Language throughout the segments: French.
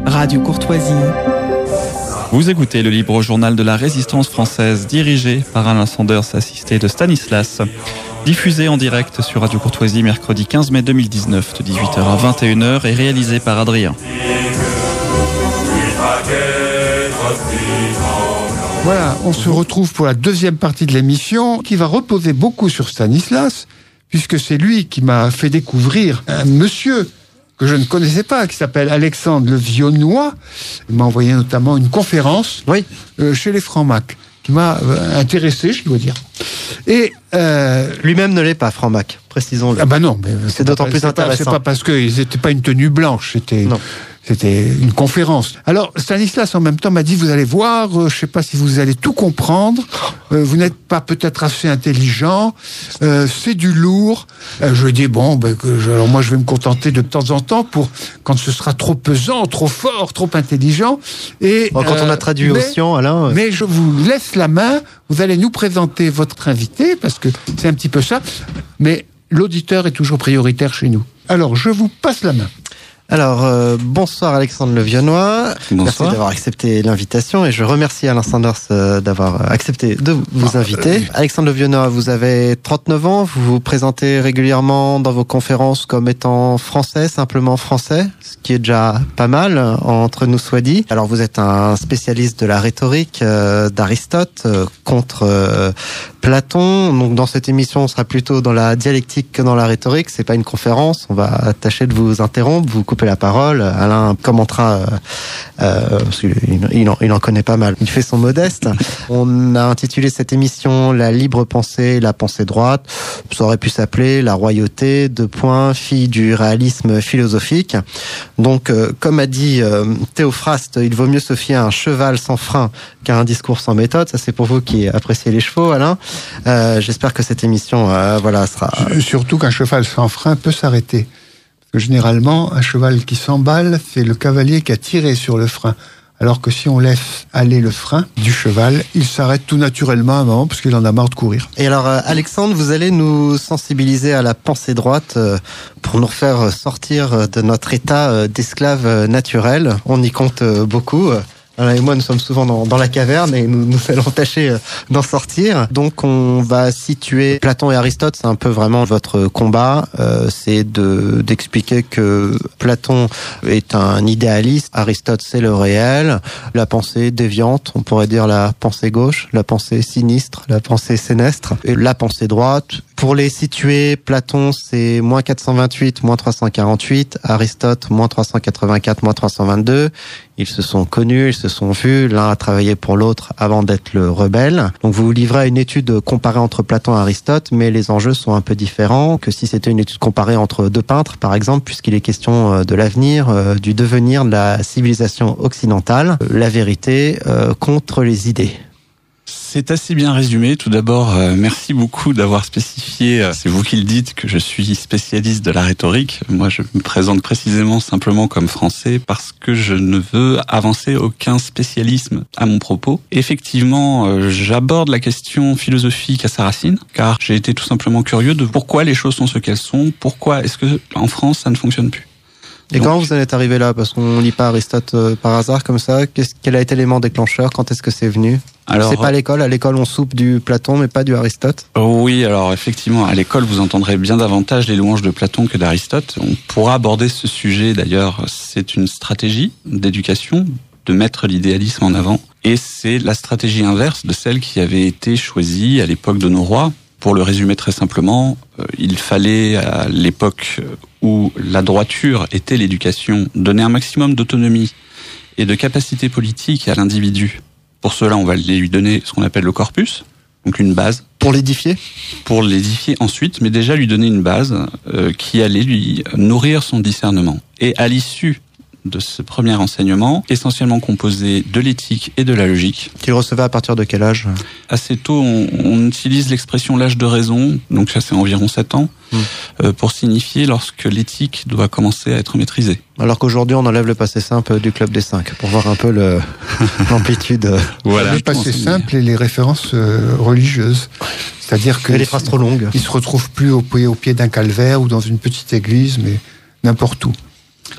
Radio Courtoisie. Vous écoutez le libre journal de la résistance française, dirigé par Alain Sanders, assisté de Stanislas. Diffusé en direct sur Radio Courtoisie mercredi 15 mai 2019 de 18h à 21h et réalisé par Adrien. Voilà, on se retrouve pour la deuxième partie de l'émission qui va reposer beaucoup sur Stanislas, puisque c'est lui qui m'a fait découvrir un monsieur que je ne connaissais pas, qui s'appelle Alexandre Le Vionnois. Il m'a envoyé notamment une conférence chez les Francs-Mac, qui m'a intéressé, je dois dire. Et lui-même ne l'est pas, Franc-Mac, précisons-le. Ah ben non, mais c'est d'autant plus intéressant. C'est pas parce qu'ils n'étaient pas une tenue blanche, c'était une conférence. Alors, Stanislas, en même temps, m'a dit, vous allez voir, je ne sais pas si vous allez tout comprendre, vous n'êtes pas peut-être assez intelligent, c'est du lourd. Je lui ai dit, alors moi, je vais me contenter de temps en temps pour, quand ce sera trop pesant, trop fort, trop intelligent. Et quand on a traduit Ossian, Alain... Mais je vous laisse la main, vous allez nous présenter votre invité, parce que c'est un petit peu ça, mais l'auditeur est toujours prioritaire chez nous. Alors, je vous passe la main. Alors, bonsoir Alexandre Le Vionnois. Bonsoir. Merci d'avoir accepté l'invitation et je remercie Alain Sanders d'avoir accepté de vous inviter. Alexandre Le Vionnois, vous avez 39 ans, vous vous présentez régulièrement dans vos conférences comme étant français, simplement français, ce qui est déjà pas mal, entre nous soit dit. Alors, vous êtes un spécialiste de la rhétorique d'Aristote contre Platon. Donc, dans cette émission, on sera plutôt dans la dialectique que dans la rhétorique. C'est pas une conférence, on va tâcher de vous interrompre, vous couper la parole. Alain commentera parce qu'il en connaît pas mal. Il fait son modeste. On a intitulé cette émission La libre pensée, la pensée droite. Ça aurait pu s'appeler La royauté, fille du réalisme philosophique. Donc, comme a dit Théophraste, il vaut mieux se fier à un cheval sans frein qu'à un discours sans méthode. Ça, c'est pour vous qui appréciez les chevaux, Alain. J'espère que cette émission sera... Surtout qu'un cheval sans frein peut s'arrêter. Généralement, un cheval qui s'emballe, c'est le cavalier qui a tiré sur le frein. Alors que si on laisse aller le frein du cheval, il s'arrête tout naturellement à un moment parce qu'il en a marre de courir. Et alors, Alexandre, vous allez nous sensibiliser à la pensée droite pour nous faire sortir de notre état d'esclave naturel. On y compte beaucoup. Alain et moi, nous sommes souvent dans la caverne et nous allons tâcher d'en sortir. Donc, on va situer Platon et Aristote. C'est un peu vraiment votre combat. C'est d'expliquer que Platon est un idéaliste. Aristote, c'est le réel. La pensée déviante, on pourrait dire la pensée gauche, la pensée sinistre, la pensée sénestre et la pensée droite. Pour les situer, Platon, c'est moins 428, moins 348. Aristote, moins 384, moins 322. Ils se sont connus, ils se sont vus. L'un a travaillé pour l'autre avant d'être le rebelle. Donc vous vous livrez à une étude comparée entre Platon et Aristote, mais les enjeux sont un peu différents que si c'était une étude comparée entre deux peintres, par exemple, puisqu'il est question de l'avenir, du devenir de la civilisation occidentale, la vérité contre les idées. C'est assez bien résumé. Tout d'abord, merci beaucoup d'avoir spécifié, c'est vous qui le dites, que je suis spécialiste de la rhétorique. Moi, je me présente précisément simplement comme français parce que je ne veux avancer aucun spécialisme à mon propos. Effectivement, j'aborde la question philosophique à sa racine, car j'ai été tout simplement curieux de pourquoi les choses sont ce qu'elles sont, pourquoi est-ce que en France ça ne fonctionne plus. Et quand vous en êtes arrivé là, parce qu'on lit pas Aristote par hasard comme ça, quel a été l'élément déclencheur, quand est-ce que c'est venu ? Alors, c'est pas à l'école on soupe du Platon mais pas du Aristote. Oui, alors effectivement, à l'école vous entendrez bien davantage les louanges de Platon que d'Aristote. On pourra aborder ce sujet d'ailleurs, c'est une stratégie d'éducation, de mettre l'idéalisme en avant, et c'est la stratégie inverse de celle qui avait été choisie à l'époque de nos rois. Pour le résumer très simplement, il fallait, à l'époque où la droiture était l'éducation, donner un maximum d'autonomie et de capacité politique à l'individu. Pour cela, on va lui donner ce qu'on appelle le corpus, donc une base. Pour l'édifier ? Pour l'édifier ensuite, mais déjà lui donner une base qui allait lui nourrir son discernement. Et à l'issue de ce premier enseignement, essentiellement composé de l'éthique et de la logique. Qu'il recevait à partir de quel âge ? Assez tôt, on utilise l'expression l'âge de raison, donc ça c'est environ 7 ans, pour signifier lorsque l'éthique doit commencer à être maîtrisée. Alors qu'aujourd'hui on enlève le passé simple du club des 5, pour voir un peu l'amplitude. Voilà. Le passé simple et les références religieuses. C'est-à-dire que les phrases trop longues. Ils se retrouvent plus au pied d'un calvaire ou dans une petite église, mais n'importe où.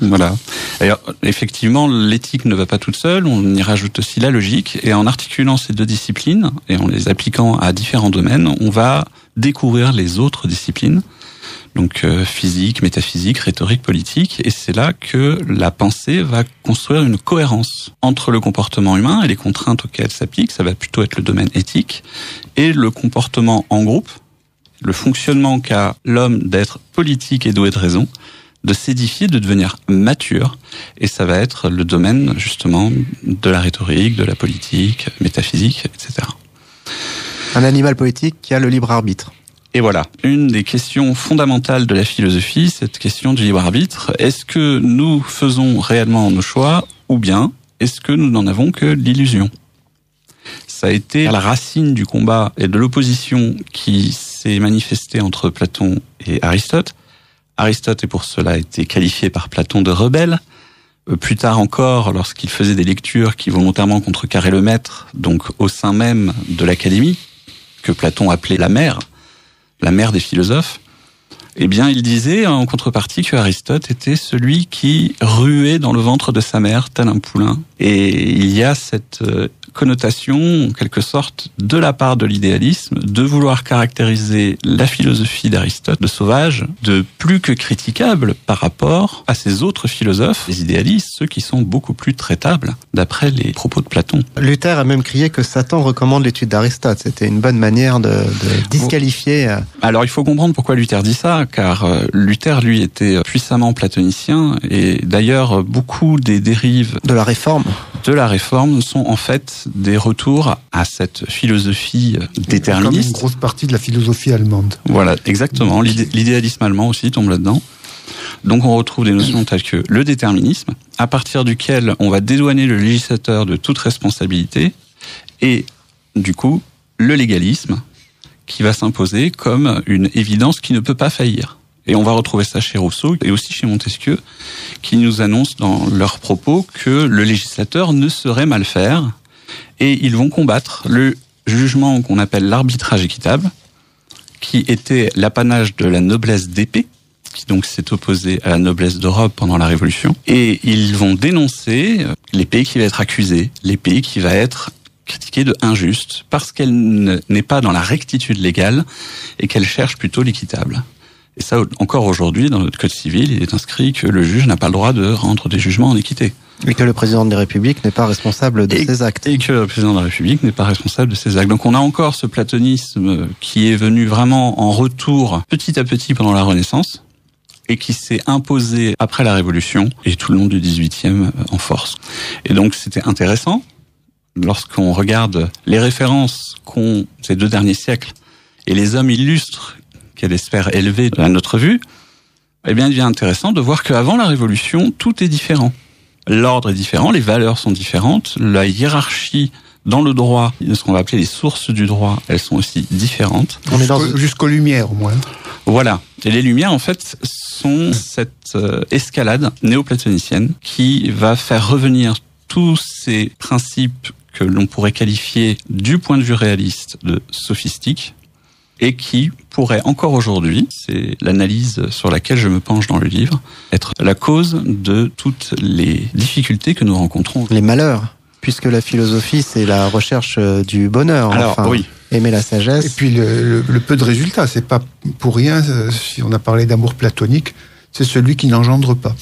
Voilà. Alors, effectivement, l'éthique ne va pas toute seule, on y rajoute aussi la logique, et en articulant ces deux disciplines, et en les appliquant à différents domaines, on va découvrir les autres disciplines, donc physique, métaphysique, rhétorique, politique, et c'est là que la pensée va construire une cohérence entre le comportement humain et les contraintes auxquelles s'applique, ça va plutôt être le domaine éthique, et le comportement en groupe, le fonctionnement qu'a l'homme d'être politique et doué de raison, de s'édifier, de devenir mature, et ça va être le domaine justement de la rhétorique, de la politique, métaphysique, etc. Un animal politique qui a le libre arbitre. Et voilà, une des questions fondamentales de la philosophie, cette question du libre arbitre. Est-ce que nous faisons réellement nos choix, ou bien est-ce que nous n'en avons que l'illusion ? Ça a été à la racine du combat et de l'opposition qui s'est manifestée entre Platon et Aristote. Aristote, et pour cela, a été qualifié par Platon de rebelle. Plus tard encore, lorsqu'il faisait des lectures qui volontairement contrecarraient le maître, donc au sein même de l'académie, que Platon appelait la mère des philosophes, eh bien, il disait en contrepartie que Aristote était celui qui ruait dans le ventre de sa mère, tel un poulain. Et il y a cette connotation, en quelque sorte, de la part de l'idéalisme, de vouloir caractériser la philosophie d'Aristote de sauvage, de plus que critiquable par rapport à ces autres philosophes, les idéalistes, ceux qui sont beaucoup plus traitables, d'après les propos de Platon. Luther a même crié que Satan recommande l'étude d'Aristote. C'était une bonne manière de disqualifier. Alors, il faut comprendre pourquoi Luther dit ça, car Luther, lui, était puissamment platonicien, et d'ailleurs, beaucoup des dérives de la Réforme sont en fait des retours à cette philosophie déterministe. Comme une grosse partie de la philosophie allemande. Voilà, exactement. L'idéalisme allemand aussi tombe là-dedans. Donc on retrouve des notions telles que le déterminisme, à partir duquel on va dédouaner le législateur de toute responsabilité, et du coup, le légalisme, qui va s'imposer comme une évidence qui ne peut pas faillir. Et on va retrouver ça chez Rousseau et aussi chez Montesquieu, qui nous annoncent dans leurs propos que le législateur ne saurait mal faire, et ils vont combattre le jugement qu'on appelle l'arbitrage équitable, qui était l'apanage de la noblesse d'épée, qui donc s'est opposée à la noblesse de robe pendant la Révolution, et ils vont dénoncer l'épée qui va être accusée, l'épée qui va être critiquée de injuste, parce qu'elle n'est pas dans la rectitude légale, et qu'elle cherche plutôt l'équitable. Et ça, encore aujourd'hui, dans notre code civil, il est inscrit que le juge n'a pas le droit de rendre des jugements en équité. Et que le président de la République n'est pas responsable de ses actes. Et que le président de la République n'est pas responsable de ses actes. Donc on a encore ce platonisme qui est venu vraiment en retour petit à petit pendant la Renaissance, et qui s'est imposé après la Révolution, et tout le long du XVIIIe en force. Et donc c'était intéressant, lorsqu'on regarde les références qu'ont ces 2 derniers siècles, et les hommes illustres qu'elle espère élever à notre vue, eh bien, il devient intéressant de voir qu'avant la Révolution, tout est différent. L'ordre est différent, les valeurs sont différentes, la hiérarchie dans le droit, ce qu'on va appeler les sources du droit, elles sont aussi différentes. On est jusqu'aux Lumières, au moins. Voilà. Et les Lumières, en fait, sont cette escalade néoplatonicienne qui va faire revenir tous ces principes que l'on pourrait qualifier, du point de vue réaliste, de sophistiques, et qui pourrait encore aujourd'hui, c'est l'analyse sur laquelle je me penche dans le livre, être la cause de toutes les difficultés que nous rencontrons. Les malheurs, puisque la philosophie, c'est la recherche du bonheur. Alors, enfin, oui. Aimer la sagesse. Et puis le peu de résultats, c'est pas pour rien, si on a parlé d'amour platonique, c'est celui qui n'engendre pas.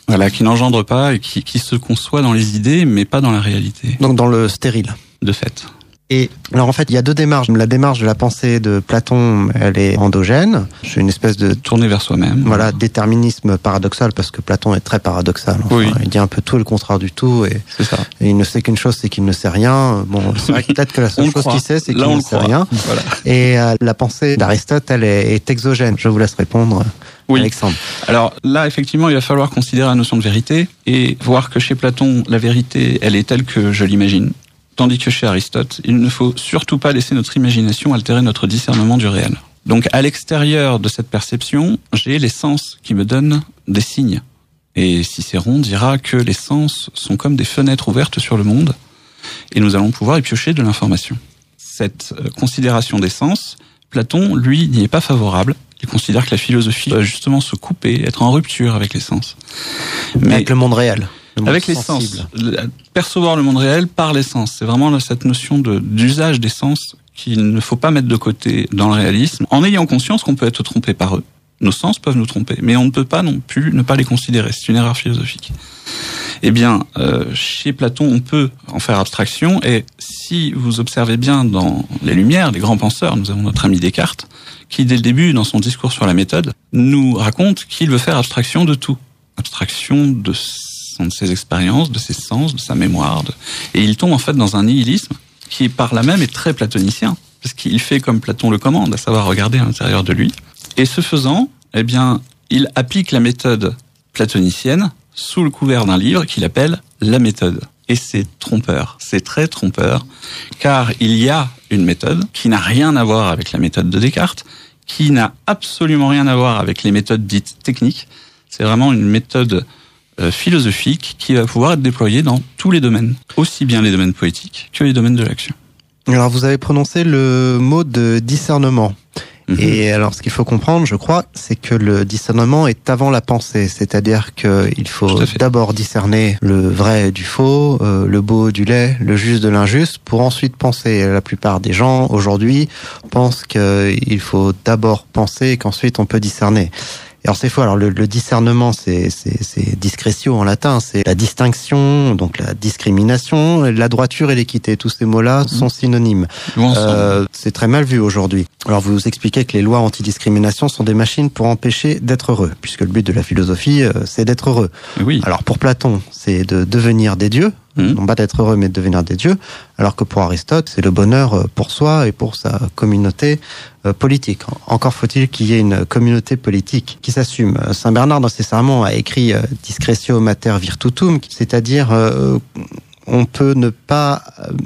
Voilà, qui n'engendre pas et qui se conçoit dans les idées, mais pas dans la réalité. Donc dans le stérile. De fait. Et alors en fait, il y a 2 démarches. La démarche de la pensée de Platon, elle est endogène. C'est une espèce de tourner vers soi-même. Voilà, déterminisme paradoxal, parce que Platon est très paradoxal. Enfin, oui. Il dit un peu tout et le contraire du tout, et c'est ça. Et il ne sait qu'une chose, c'est qu'il ne sait rien. Bon, c'est vrai que peut-être que la seule chose qu'il sait, c'est qu'il ne sait rien. Voilà. Et la pensée d'Aristote, elle est exogène. Je vous laisse répondre. Oui. Alexandre. Alors là, effectivement, il va falloir considérer la notion de vérité et voir que chez Platon, la vérité, elle est telle que je l'imagine. Tandis que chez Aristote, il ne faut surtout pas laisser notre imagination altérer notre discernement du réel. Donc à l'extérieur de cette perception, j'ai les sens qui me donnent des signes. Et Cicéron dira que les sens sont comme des fenêtres ouvertes sur le monde, et nous allons pouvoir y piocher de l'information. Cette considération des sens, Platon, lui, n'y est pas favorable. Il considère que la philosophie doit justement se couper, être en rupture avec les sens. Mais avec le monde réel. Avec les sens. Percevoir le monde réel par les sens. C'est vraiment cette notion d'usage des sens qu'il ne faut pas mettre de côté dans le réalisme, en ayant conscience qu'on peut être trompé par eux. Nos sens peuvent nous tromper, mais on ne peut pas non plus ne pas les considérer. C'est une erreur philosophique. Eh bien, chez Platon, on peut en faire abstraction, et si vous observez bien dans les Lumières, les grands penseurs, nous avons notre ami Descartes, qui dès le début, dans son discours sur la méthode, nous raconte qu'il veut faire abstraction de tout. Abstraction de ses expériences, de ses sens, de sa mémoire. Et il tombe en fait dans un nihilisme qui par là même est très platonicien, parce qu'il fait comme Platon le commande, à savoir regarder à l'intérieur de lui. Et ce faisant, eh bien, il applique la méthode platonicienne sous le couvert d'un livre qu'il appelle La méthode. Et c'est trompeur, c'est très trompeur, car il y a une méthode qui n'a rien à voir avec la méthode de Descartes, qui n'a absolument rien à voir avec les méthodes dites techniques. C'est vraiment une méthode philosophique qui va pouvoir être déployée dans tous les domaines, aussi bien les domaines poétiques que les domaines de l'action. Alors vous avez prononcé le mot de discernement. Et alors, ce qu'il faut comprendre, je crois, c'est que le discernement est avant la pensée. C'est-à-dire qu'il faut d'abord discerner le vrai du faux, le beau du laid, le juste de l'injuste, pour ensuite penser. La plupart des gens, aujourd'hui, pensent qu'il faut d'abord penser et qu'ensuite on peut discerner. Et alors c'est faux. Alors le discernement, c'est discretio en latin, c'est la distinction, donc la discrimination, la droiture et l'équité. Tous ces mots-là sont synonymes. C'est très mal vu aujourd'hui. Alors vous expliquez que les lois antidiscrimination sont des machines pour empêcher d'être heureux, puisque le but de la philosophie, c'est d'être heureux. Oui. Alors pour Platon, c'est de devenir des dieux. Non pas d'être heureux, mais de devenir des dieux, alors que pour Aristote, c'est le bonheur pour soi et pour sa communauté politique. Encore faut-il qu'il y ait une communauté politique qui s'assume. Saint Bernard, dans ses sermons, a écrit « discretio mater virtutum », c'est-à-dire on peut ne pas,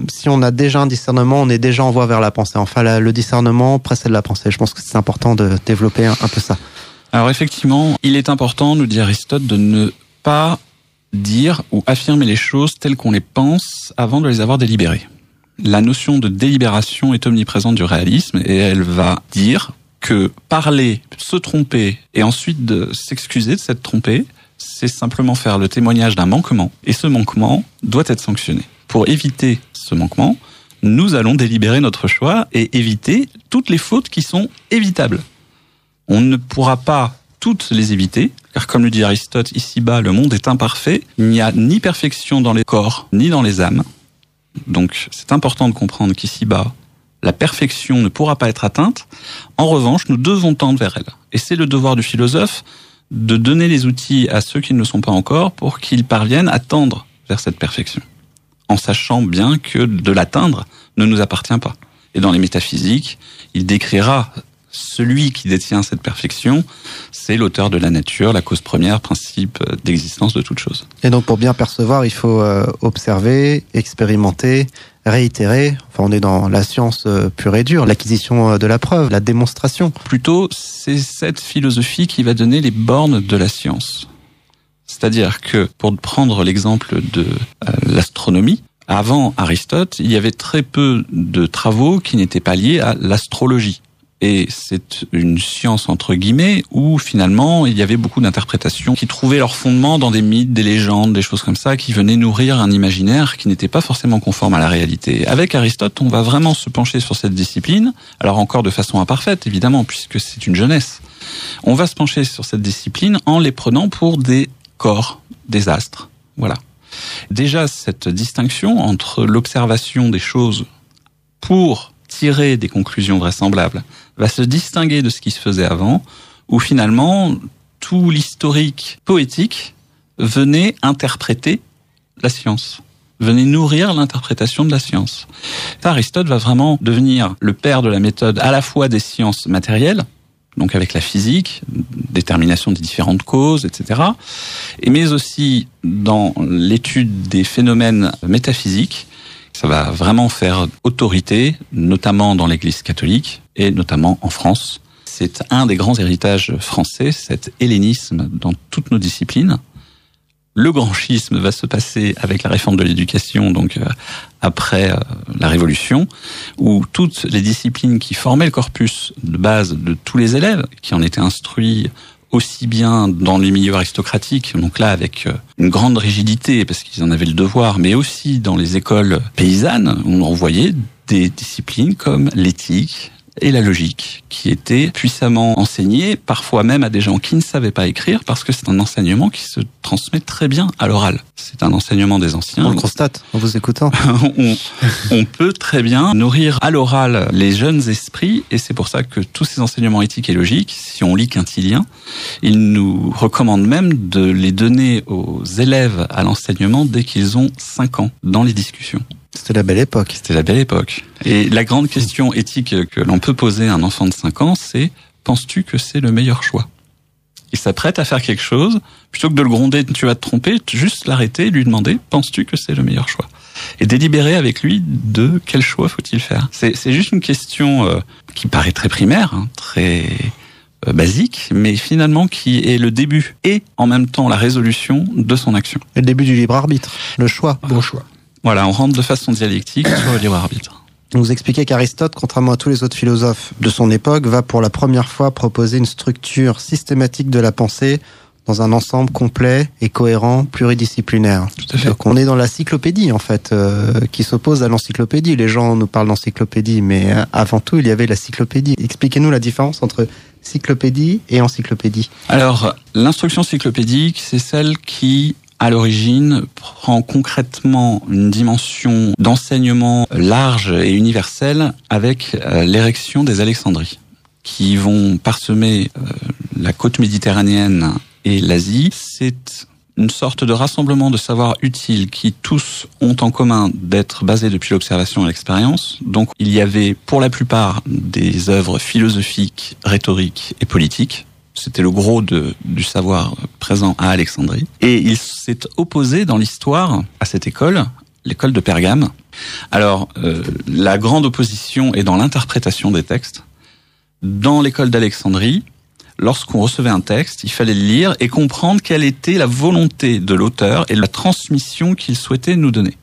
si on a déjà un discernement, on est déjà en voie vers la pensée. Enfin, le discernement précède la pensée. Je pense que c'est important de développer un peu ça. Alors effectivement, il est important, nous dit Aristote, de ne pas dire ou affirmer les choses telles qu'on les pense avant de les avoir délibérées. La notion de délibération est omniprésente du réalisme et elle va dire que parler, se tromper et ensuite de s'excuser de s'être trompé, c'est simplement faire le témoignage d'un manquement et ce manquement doit être sanctionné. Pour éviter ce manquement, nous allons délibérer notre choix et éviter toutes les fautes qui sont évitables. On ne pourra pas toutes les éviter, car comme le dit Aristote, ici-bas, le monde est imparfait. Il n'y a ni perfection dans les corps, ni dans les âmes. Donc, c'est important de comprendre qu'ici-bas, la perfection ne pourra pas être atteinte. En revanche, nous devons tendre vers elle. Et c'est le devoir du philosophe de donner les outils à ceux qui ne le sont pas encore pour qu'ils parviennent à tendre vers cette perfection. En sachant bien que de l'atteindre ne nous appartient pas. Et dans les métaphysiques, il décrira celui qui détient cette perfection, c'est l'auteur de la nature, la cause première, principe d'existence de toute chose. Et donc pour bien percevoir, il faut observer, expérimenter, réitérer. Enfin, on est dans la science pure et dure, l'acquisition de la preuve, la démonstration. Plutôt, c'est cette philosophie qui va donner les bornes de la science. C'est-à-dire que, pour prendre l'exemple de l'astronomie, avant Aristote, il y avait très peu de travaux qui n'étaient pas liés à l'astrologie. Et c'est une science entre guillemets où finalement il y avait beaucoup d'interprétations qui trouvaient leur fondement dans des mythes, des légendes, des choses comme ça qui venaient nourrir un imaginaire qui n'était pas forcément conforme à la réalité. Avec Aristote, on va vraiment se pencher sur cette discipline, alors encore de façon imparfaite évidemment puisque c'est une jeunesse. On va se pencher sur cette discipline en les prenant pour des corps, des astres. Voilà. Déjà cette distinction entre l'observation des choses pour tirer des conclusions vraisemblables va se distinguer de ce qui se faisait avant, où finalement tout l'historique poétique venait interpréter la science, venait nourrir l'interprétation de la science. Aristote va vraiment devenir le père de la méthode à la fois des sciences matérielles, donc avec la physique, détermination des différentes causes, etc., mais aussi dans l'étude des phénomènes métaphysiques. Ça va vraiment faire autorité, notamment dans l'Église catholique et notamment en France. C'est un des grands héritages français, cet hellénisme dans toutes nos disciplines. Le grand schisme va se passer avec la réforme de l'éducation, donc après la Révolution, où toutes les disciplines qui formaient le corpus de base de tous les élèves, qui en étaient instruits aussi bien dans les milieux aristocratiques, donc là avec une grande rigidité parce qu'ils en avaient le devoir, mais aussi dans les écoles paysannes, on envoyait des disciplines comme l'éthique et la logique, qui étaient puissamment enseignées, parfois même à des gens qui ne savaient pas écrire, parce que c'est un enseignement qui se transmet très bien à l'oral. C'est un enseignement des anciens. On le constate en vous écoutant. on peut très bien nourrir à l'oral les jeunes esprits, et c'est pour ça que tous ces enseignements éthiques et logiques, si on lit Quintilien, il nous recommande même de les donner aux élèves à l'enseignement dès qu'ils ont 5 ans, dans les discussions. C'était la belle époque. C'était la belle époque. Et la grande question éthique que l'on peut poser à un enfant de 5 ans, c'est « Penses-tu que c'est le meilleur choix ?» Il s'apprête à faire quelque chose, plutôt que de le gronder « Tu vas te tromper », juste l'arrêter et lui demander « Penses-tu que c'est le meilleur choix ?» Et délibérer avec lui de quel choix faut-il faire. C'est juste une question qui paraît très primaire, très basique, mais finalement qui est le début et en même temps la résolution de son action. Et le début du libre arbitre, le choix. Bon choix. Voilà, on rentre de façon dialectique sur le libre arbitre. Vous expliquez qu'Aristote, contrairement à tous les autres philosophes de son époque, va pour la première fois proposer une structure systématique de la pensée dans un ensemble complet et cohérent, pluridisciplinaire. Tout à fait. Donc on est dans la cyclopédie, en fait, qui s'oppose à l'encyclopédie. Les gens nous parlent d'encyclopédie, mais avant tout, il y avait la cyclopédie. Expliquez-nous la différence entre cyclopédie et encyclopédie. Alors, l'instruction cyclopédique, c'est celle qui, à l'origine, prend concrètement une dimension d'enseignement large et universelle avec l'érection des Alexandries, qui vont parsemer la côte méditerranéenne et l'Asie. C'est une sorte de rassemblement de savoirs utiles qui tous ont en commun d'être basés depuis l'observation et l'expérience. Donc il y avait pour la plupart des œuvres philosophiques, rhétoriques et politiques. C'était le gros du savoir présent à Alexandrie. Et il s'est opposé dans l'histoire à cette école, l'école de Pergame. Alors, la grande opposition est dans l'interprétation des textes. Dans l'école d'Alexandrie, lorsqu'on recevait un texte, il fallait le lire et comprendre quelle était la volonté de l'auteur et la transmission qu'il souhaitait nous donner.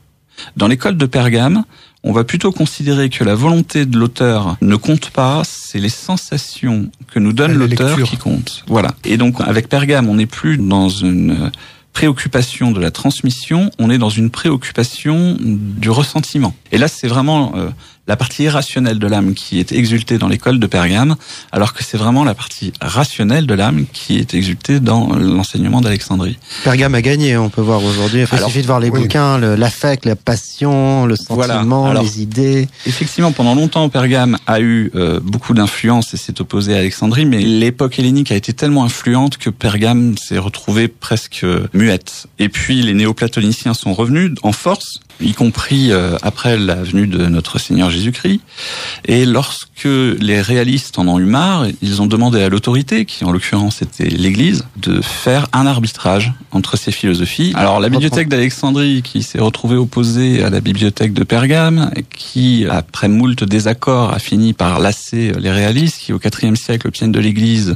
Dans l'école de Pergame, on va plutôt considérer que la volonté de l'auteur ne compte pas, c'est les sensations que nous donne l'auteur qui comptent. Voilà. Et donc, avec Pergame, on n'est plus dans une préoccupation de la transmission, on est dans une préoccupation du ressentiment. Et là, c'est vraiment la partie irrationnelle de l'âme qui est exultée dans l'école de Pergame, alors que c'est vraiment la partie rationnelle de l'âme qui est exultée dans l'enseignement d'Alexandrie. Pergame a gagné, on peut voir aujourd'hui. Il suffit de voir les bouquins, l'affect, la passion, le sentiment, voilà. Les idées. Effectivement, pendant longtemps, Pergame a eu beaucoup d'influence et s'est opposé à Alexandrie, mais l'époque hellénique a été tellement influente que Pergame s'est retrouvée presque muette. Et puis, les néoplatoniciens sont revenus en force, y compris après la venue de notre Seigneur Jésus-Christ. Et lorsque les réalistes en ont eu marre, ils ont demandé à l'autorité, qui en l'occurrence était l'Église, de faire un arbitrage entre ces philosophies. Alors la bibliothèque d'Alexandrie, qui s'est retrouvée opposée à la bibliothèque de Pergame, qui, après moult désaccords, a fini par lasser les réalistes, qui au IVe siècle obtiennent de l'Église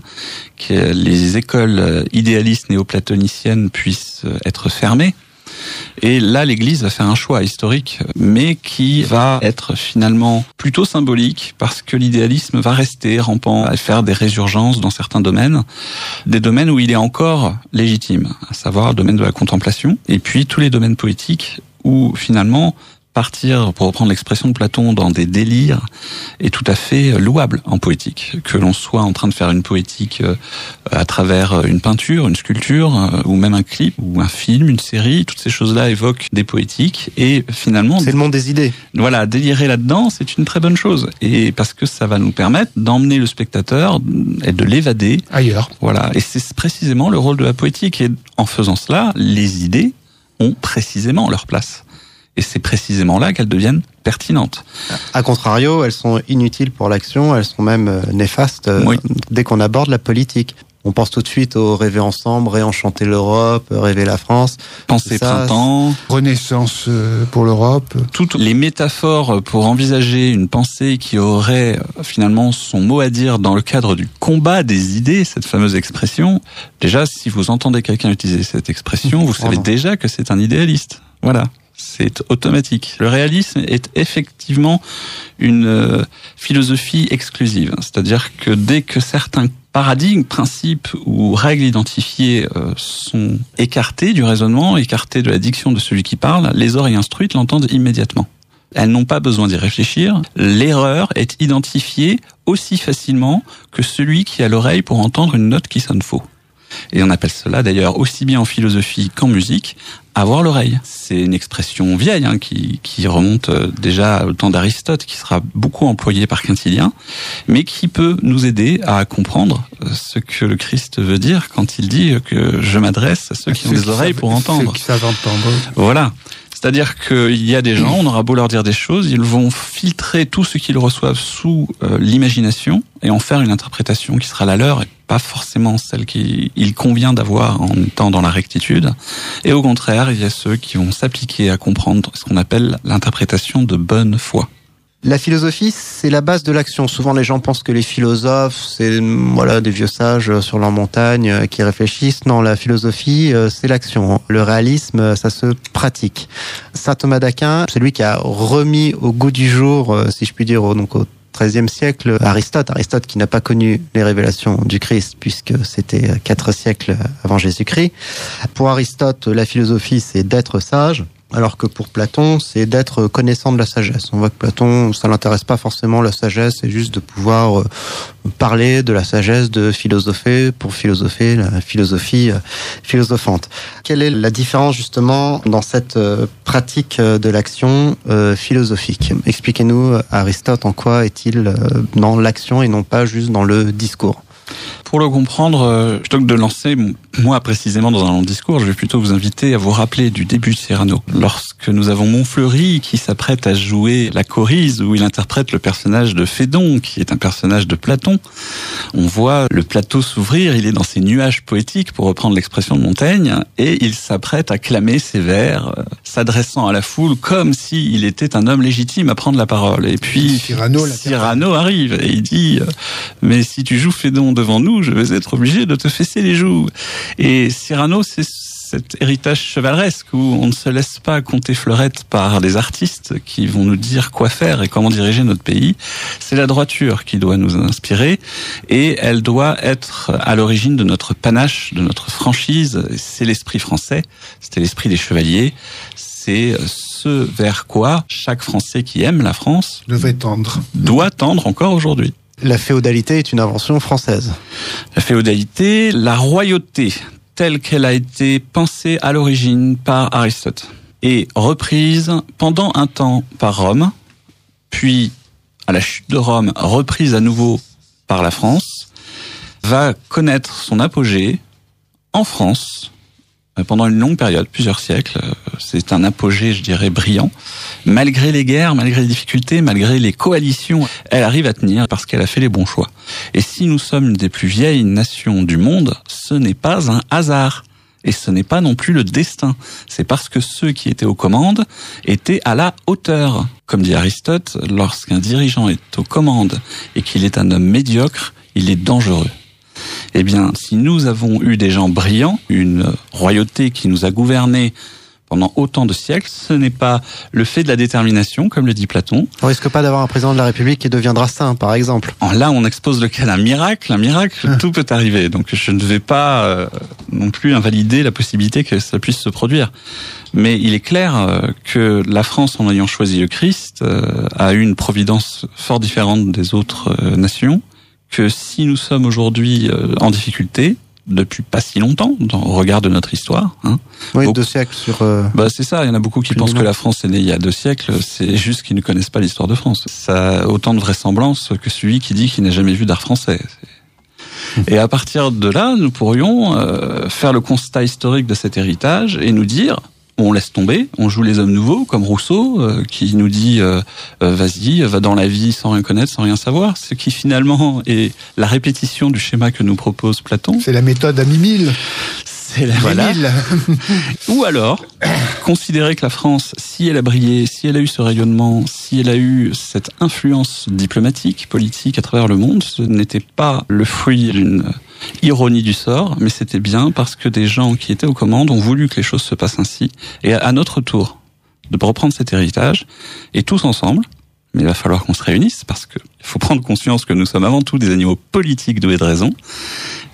que les écoles idéalistes néoplatoniciennes puissent être fermées. Et là, l'Église va faire un choix historique, mais qui va être finalement plutôt symbolique, parce que l'idéalisme va rester rampant, à faire des résurgences dans certains domaines, des domaines où il est encore légitime, à savoir le domaine de la contemplation, et puis tous les domaines poétiques où finalement partir, pour reprendre l'expression de Platon, dans des délires est tout à fait louable en poétique. Que l'on soit en train de faire une poétique à travers une peinture, une sculpture, ou même un clip, ou un film, une série, toutes ces choses-là évoquent des poétiques, et finalement... C'est le monde des idées. Voilà, délirer là-dedans, c'est une très bonne chose. Et parce que ça va nous permettre d'emmener le spectateur et de l'évader ailleurs. Voilà, et c'est précisément le rôle de la poétique. Et en faisant cela, les idées ont précisément leur place. Et c'est précisément là qu'elles deviennent pertinentes. A contrario, elles sont inutiles pour l'action, elles sont même néfastes dès qu'on aborde la politique. On pense tout de suite au rêver ensemble, réenchanter l'Europe, rêver la France. Penser printemps. Renaissance pour l'Europe. Toutes les métaphores pour envisager une pensée qui aurait finalement son mot à dire dans le cadre du combat des idées, cette fameuse expression. Déjà, si vous entendez quelqu'un utiliser cette expression, vous savez déjà que c'est un idéaliste. Voilà. C'est automatique. Le réalisme est effectivement une philosophie exclusive. C'est-à-dire que dès que certains paradigmes, principes ou règles identifiées sont écartés du raisonnement, écartés de la diction de celui qui parle, les oreilles instruites l'entendent immédiatement. Elles n'ont pas besoin d'y réfléchir. L'erreur est identifiée aussi facilement que celui qui a l'oreille pour entendre une note qui sonne faux. Et on appelle cela d'ailleurs aussi bien en philosophie qu'en musique, avoir l'oreille. C'est une expression vieille qui remonte déjà au temps d'Aristote, qui sera beaucoup employée par Quintilien, mais qui peut nous aider à comprendre ce que le Christ veut dire quand il dit que je m'adresse à ceux qui ont des oreilles pour entendre. Ceux qui savent entendre. Voilà. C'est-à-dire qu'il y a des gens, on aura beau leur dire des choses, ils vont filtrer tout ce qu'ils reçoivent sous l'imagination et en faire une interprétation qui sera la leur et pas forcément celle qu'il convient d'avoir en étant dans la rectitude. Et au contraire, il y a ceux qui vont s'appliquer à comprendre ce qu'on appelle l'interprétation de bonne foi. La philosophie, c'est la base de l'action. Souvent, les gens pensent que les philosophes, c'est des vieux sages sur leur montagne qui réfléchissent. Non, la philosophie, c'est l'action. Le réalisme, ça se pratique. Saint Thomas d'Aquin, c'est lui qui a remis au goût du jour, si je puis dire, au XIIIe siècle, Aristote qui n'a pas connu les révélations du Christ puisque c'était 4 siècles avant Jésus-Christ. Pour Aristote, la philosophie, c'est d'être sage. Alors que pour Platon, c'est d'être connaissant de la sagesse. On voit que Platon, ça l'intéresse pas forcément la sagesse, c'est juste de pouvoir parler de la sagesse, de philosopher, pour philosopher, la philosophie philosophante. Quelle est la différence justement dans cette pratique de l'action philosophique ? Expliquez-nous, Aristote, en quoi est-il dans l'action et non pas juste dans le discours ? Pour le comprendre, plutôt que de lancer moi précisément dans un long discours, je vais plutôt vous inviter à vous rappeler du début de Cyrano. Lorsque nous avons Montfleury qui s'apprête à jouer la Coryse, où il interprète le personnage de Phédon, qui est un personnage de Platon, on voit le plateau s'ouvrir, il est dans ses nuages poétiques, pour reprendre l'expression de Montaigne, et il s'apprête à clamer ses vers, s'adressant à la foule comme s'il était un homme légitime à prendre la parole. Et puis Cyrano arrive et il dit « Mais si tu joues Phédon devant nous, je vais être obligé de te fesser les joues. » Et Cyrano, c'est cet héritage chevaleresque où on ne se laisse pas compter fleurette par des artistes qui vont nous dire quoi faire et comment diriger notre pays. C'est la droiture qui doit nous inspirer et elle doit être à l'origine de notre panache, de notre franchise. C'est l'esprit français, c'était l'esprit des chevaliers. C'est ce vers quoi chaque Français qui aime la France doit tendre encore aujourd'hui. La féodalité est une invention française. La féodalité, la royauté, telle qu'elle a été pensée à l'origine par Aristote, est reprise pendant un temps par Rome, puis à la chute de Rome, reprise à nouveau par la France, va connaître son apogée en France pendant une longue période, plusieurs siècles. C'est un apogée, je dirais, brillant. Malgré les guerres, malgré les difficultés, malgré les coalitions, elle arrive à tenir parce qu'elle a fait les bons choix. Et si nous sommes une des plus vieilles nations du monde, ce n'est pas un hasard. Et ce n'est pas non plus le destin. C'est parce que ceux qui étaient aux commandes étaient à la hauteur. Comme dit Aristote, lorsqu'un dirigeant est aux commandes et qu'il est un homme médiocre, il est dangereux. Eh bien, si nous avons eu des gens brillants, une royauté qui nous a gouvernés pendant autant de siècles, ce n'est pas le fait de la détermination, comme le dit Platon. On risque pas d'avoir un président de la République qui deviendra saint, par exemple. Là, on expose le cas d'un miracle. Un miracle, tout peut arriver. Donc, je ne vais pas non plus invalider la possibilité que ça puisse se produire. Mais il est clair que la France, en ayant choisi le Christ, a eu une providence fort différente des autres nations. Que si nous sommes aujourd'hui en difficulté, depuis pas si longtemps, au regard de notre histoire. Oui, 2 siècles sur... c'est ça, il y en a beaucoup qui pensent que la France est née il y a 2 siècles, c'est juste qu'ils ne connaissent pas l'histoire de France. Ça a autant de vraisemblance que celui qui dit qu'il n'a jamais vu d'art français. Et à partir de là, nous pourrions faire le constat historique de cet héritage et nous dire, on laisse tomber, on joue les hommes nouveaux, comme Rousseau, qui nous dit vas-y, va dans la vie sans rien connaître, sans rien savoir, ce qui finalement est la répétition du schéma que nous propose Platon. C'est la méthode à mi-mille. Voilà. Ou alors, considérer que la France, si elle a brillé, si elle a eu ce rayonnement, si elle a eu cette influence diplomatique, politique à travers le monde, ce n'était pas le fruit d'une ironie du sort, mais c'était bien parce que des gens qui étaient aux commandes ont voulu que les choses se passent ainsi. Et à notre tour, de reprendre cet héritage, et tous ensemble, mais il va falloir qu'on se réunisse parce que il faut prendre conscience que nous sommes avant tout des animaux politiques doués de raison.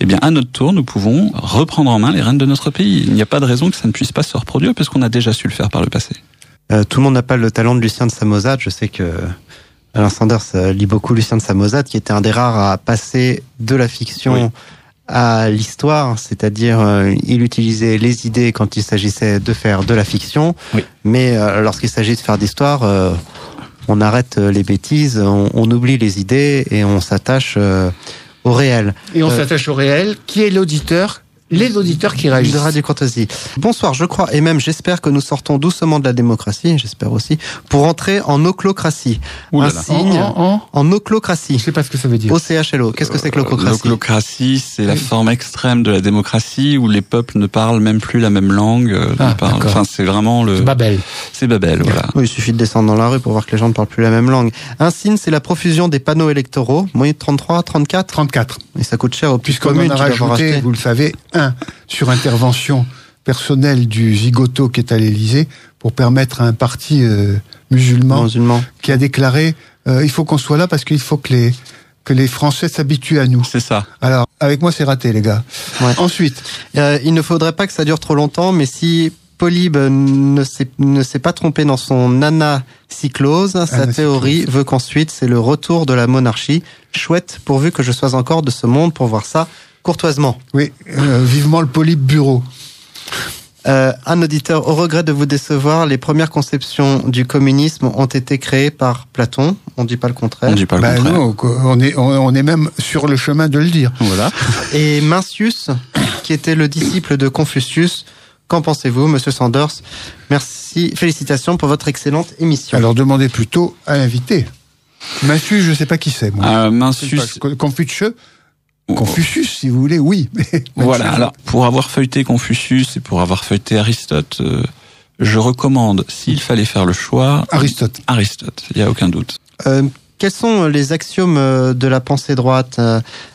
Eh bien, à notre tour, nous pouvons reprendre en main les rênes de notre pays. Il n'y a pas de raison que ça ne puisse pas se reproduire parce qu'on a déjà su le faire par le passé. Tout le monde n'a pas le talent de Lucien de Samosate. Je sais que Alain Sanders lit beaucoup Lucien de Samosate, qui était un des rares à passer de la fiction à l'histoire, c'est-à-dire il utilisait les idées quand il s'agissait de faire de la fiction, mais lorsqu'il s'agit de faire d'histoire, on arrête les bêtises, on oublie les idées et on s'attache au réel. Et on s'attache au réel, qui est l'auditeur, les auditeurs qui réagissent. De Radio Courtoisie. Bonsoir, je crois, et même j'espère que nous sortons doucement de la démocratie, j'espère aussi, pour entrer en oclocratie. Un signe en oclocratie. Je sais pas ce que ça veut dire. OCHLO. Qu'est-ce que c'est que l'oclocratie ? L'oclocratie, c'est la forme extrême de la démocratie où les peuples ne parlent même plus la même langue. Enfin, c'est vraiment le... C'est Babel. C'est Babel, voilà. Oui, il suffit de descendre dans la rue pour voir que les gens ne parlent plus la même langue. Un signe, c'est la profusion des panneaux électoraux. Moyen de 33, 34 ? 34. Et ça coûte cher aux petites Puisqu'on communes. en a rajouté, vous le savez, sur intervention personnelle du zigoto qui est à l'Élysée pour permettre à un parti musulman qui a déclaré il faut qu'on soit là parce qu'il faut que les Français s'habituent à nous. C'est ça. Alors, avec moi, c'est raté, les gars. Ouais. Ensuite. Il ne faudrait pas que ça dure trop longtemps, mais si Polybe ne s'est pas trompé dans son anacyclose, sa théorie veut qu'ensuite, c'est le retour de la monarchie. Chouette, pourvu que je sois encore de ce monde pour voir ça courtoisement. Oui, vivement le Polybe bureau. Un auditeur, au regret de vous décevoir, les premières conceptions du communisme ont été créées par Platon. On ne dit pas le contraire. On dit pas le contraire. Non, on est même sur le chemin de le dire. Voilà. Et Mencius, qui était le disciple de Confucius. Qu'en pensez-vous, Monsieur Sanders ? Merci, félicitations pour votre excellente émission. Alors demandez plutôt à l'invité. Mencius, je ne sais pas qui c'est. Mencius. Confucius, si vous voulez, oui. Mais voilà, alors, pour avoir feuilleté Confucius et pour avoir feuilleté Aristote, je recommande, s'il fallait faire le choix... Aristote, il n'y a aucun doute. Quels sont les axiomes de la pensée droite ?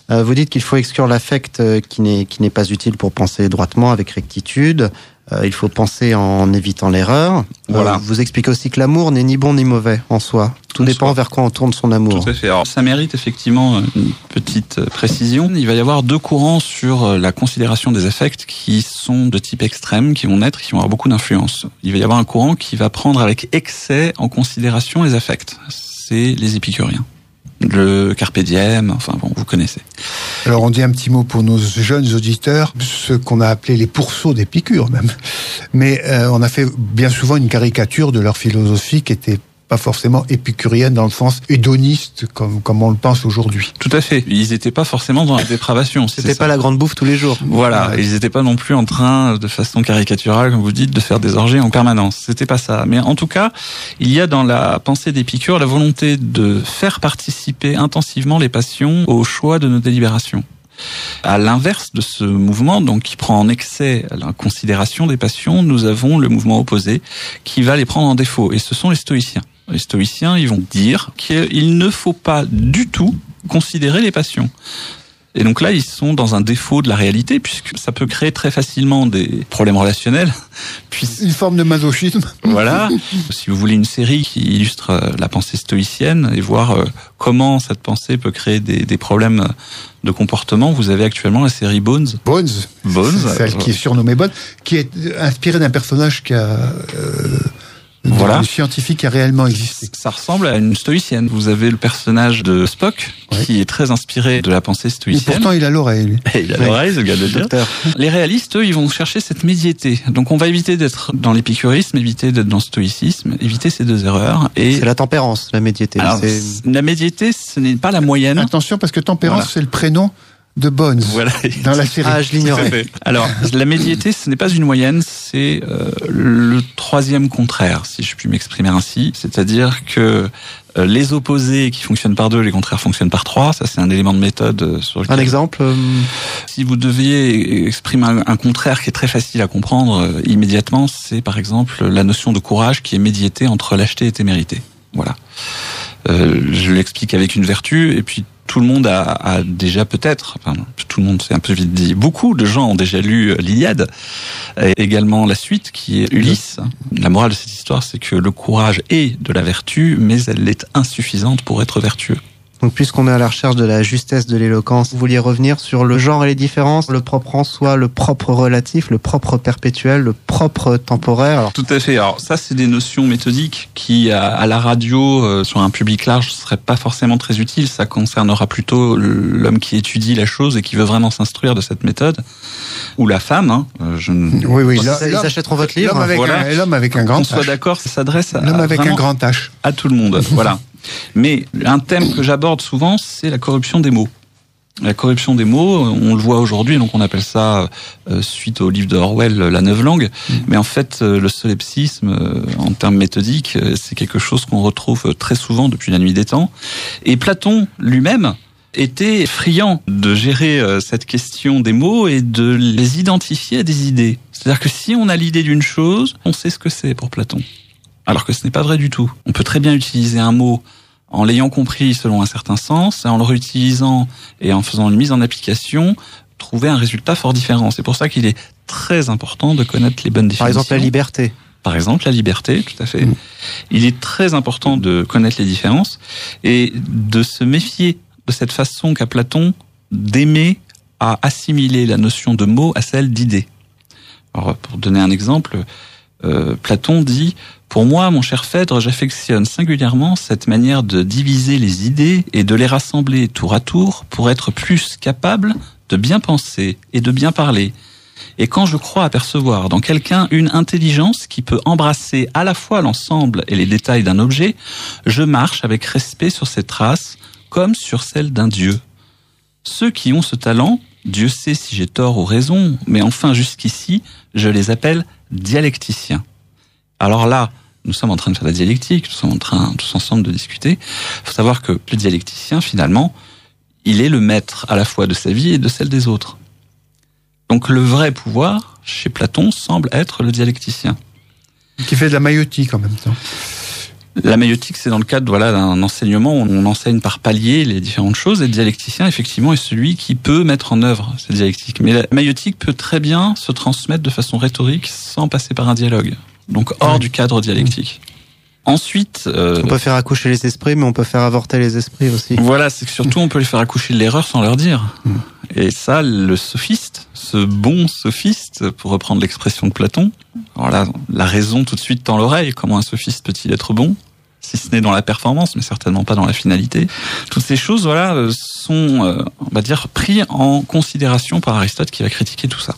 Vous dites qu'il faut exclure l'affect qui n'est pas utile pour penser droitement avec rectitude. Il faut penser en évitant l'erreur. Voilà. Vous expliquez aussi que l'amour n'est ni bon ni mauvais en soi. Tout dépend vers quoi on tourne son amour. Tout à fait. Alors, ça mérite effectivement une petite précision. Il va y avoir deux courants sur la considération des affects qui sont de type extrême, qui vont naître, qui vont avoir beaucoup d'influence. Il va y avoir un courant qui va prendre avec excès en considération les affects. C'est les épicuriens. Le carpe diem, enfin bon, vous connaissez. Alors on dit un petit mot pour nos jeunes auditeurs, ce qu'on a appelé les pourceaux d'Épicure même. Mais on a fait bien souvent une caricature de leur philosophie qui était pas forcément épicurienne dans le sens hédoniste comme on le pense aujourd'hui. Tout à fait. Ils n'étaient pas forcément dans la dépravation. C'était pas la grande bouffe tous les jours. Voilà. Ils n'étaient pas non plus en train, de façon caricaturale, comme vous dites, de faire des orgies en permanence. C'était pas ça. Mais en tout cas, il y a dans la pensée d'Épicure la volonté de faire participer intensivement les passions au choix de nos délibérations. À l'inverse de ce mouvement, donc qui prend en excès la considération des passions, nous avons le mouvement opposé qui va les prendre en défaut. Et ce sont les stoïciens. Les stoïciens, ils vont dire qu'il ne faut pas du tout considérer les passions. Et donc là, ils sont dans un défaut de la réalité, puisque ça peut créer très facilement des problèmes relationnels. Une forme de masochisme. Voilà. Si vous voulez une série qui illustre la pensée stoïcienne et voir comment cette pensée peut créer des problèmes de comportement, vous avez actuellement la série Bones. Bones. Celle qui est surnommée Bones, qui est inspirée d'un personnage qui a... Voilà. Le scientifique a réellement existé. Ça ressemble à une stoïcienne. Vous avez le personnage de Spock, qui est très inspiré de la pensée stoïcienne. Et pourtant, il a l'oreille, lui. Il a l'oreille, ce gars de dire. Les réalistes, eux, ils vont chercher cette médiété. Donc, on va éviter d'être dans l'épicurisme, éviter d'être dans le stoïcisme, éviter ces deux erreurs. Et c'est la tempérance, la médiété. Alors, la médiété, ce n'est pas la moyenne. Attention, parce que tempérance, c'est le prénom de Bones dans la série. Ah, je l'ignorais. Alors, la médiété, ce n'est pas une moyenne, c'est le troisième contraire, si je puis m'exprimer ainsi. C'est-à-dire que les opposés qui fonctionnent par 2, les contraires fonctionnent par 3. Ça, c'est un élément de méthode sur lequel... Un exemple Si vous deviez exprimer un contraire qui est très facile à comprendre immédiatement, c'est par exemple la notion de courage qui est médiétée entre lâcheté et témérité. Voilà. Je l'explique avec une vertu, et puis tout le monde a déjà peut-être, enfin tout le monde c'est un peu vite dit, beaucoup de gens ont déjà lu l'Iliade, et également la suite qui est Ulysse. La morale de cette histoire, c'est que le courage est de la vertu, mais elle est insuffisante pour être vertueux. Donc, puisqu'on est à la recherche de la justesse de l'éloquence, vous vouliez revenir sur le genre et les différences, le propre en soi, le propre relatif, le propre perpétuel, le propre temporaire. Alors... Tout à fait. Alors ça, c'est des notions méthodiques qui, à la radio, sur un public large, ne seraient pas forcément très utiles. Ça concernera plutôt l'homme qui étudie la chose et qui veut vraiment s'instruire de cette méthode, ou la femme. Hein. Oui. Ils achèteront votre livre. L'homme avec un grand H. Qu'on soit d'accord, ça s'adresse à l'homme avec un grand H. À tout le monde. Voilà. Mais un thème que j'aborde souvent, c'est la corruption des mots. La corruption des mots, on le voit aujourd'hui, donc on appelle ça, suite au livre de Orwell, la neuve-langue. Mais en fait, le solipsisme, en termes méthodiques, c'est quelque chose qu'on retrouve très souvent depuis la nuit des temps. Et Platon lui-même était friand de gérer cette question des mots et de les identifier à des idées. C'est-à-dire que si on a l'idée d'une chose, on sait ce que c'est pour Platon. Alors que ce n'est pas vrai du tout. On peut très bien utiliser un mot en l'ayant compris selon un certain sens, et en le réutilisant et en faisant une mise en application, trouver un résultat fort différent. C'est pour ça qu'il est très important de connaître les bonnes définitions. Par exemple, la liberté. Par exemple, la liberté, tout à fait. Il est très important de connaître les différences et de se méfier de cette façon qu'a Platon d'aimer à assimiler la notion de mot à celle d'idée. Alors, pour donner un exemple, Platon dit « Pour moi, mon cher Phèdre, j'affectionne singulièrement cette manière de diviser les idées et de les rassembler tour à tour pour être plus capable de bien penser et de bien parler. Et quand je crois apercevoir dans quelqu'un une intelligence qui peut embrasser à la fois l'ensemble et les détails d'un objet, je marche avec respect sur ses traces comme sur celles d'un dieu. Ceux qui ont ce talent, Dieu sait si j'ai tort ou raison, mais enfin jusqu'ici, je les appelle dialecticiens. » Alors là, nous sommes en train de faire de la dialectique, nous sommes en train tous ensemble de discuter. Il faut savoir que le dialecticien, finalement, il est le maître à la fois de sa vie et de celle des autres. Donc le vrai pouvoir, chez Platon, semble être le dialecticien. Qui fait de la maïotique en même temps. La maïotique, c'est dans le cadre d'un enseignement où on enseigne par palier les différentes choses, et le dialecticien, effectivement, est celui qui peut mettre en œuvre cette dialectique. Mais la maïotique peut très bien se transmettre de façon rhétorique sans passer par un dialogue. Donc hors du cadre dialectique. Ensuite... on peut faire accoucher les esprits, mais on peut faire avorter les esprits aussi. Voilà, c'est que surtout on peut les faire accoucher de l'erreur sans leur dire. Et ça, le sophiste, ce bon sophiste, pour reprendre l'expression de Platon, alors là, la raison tout de suite tend l'oreille. Comment un sophiste peut-il être bon ? Si ce n'est dans la performance, mais certainement pas dans la finalité. Toutes ces choses, voilà, sont, on va dire, pris en considération par Aristote qui va critiquer tout ça.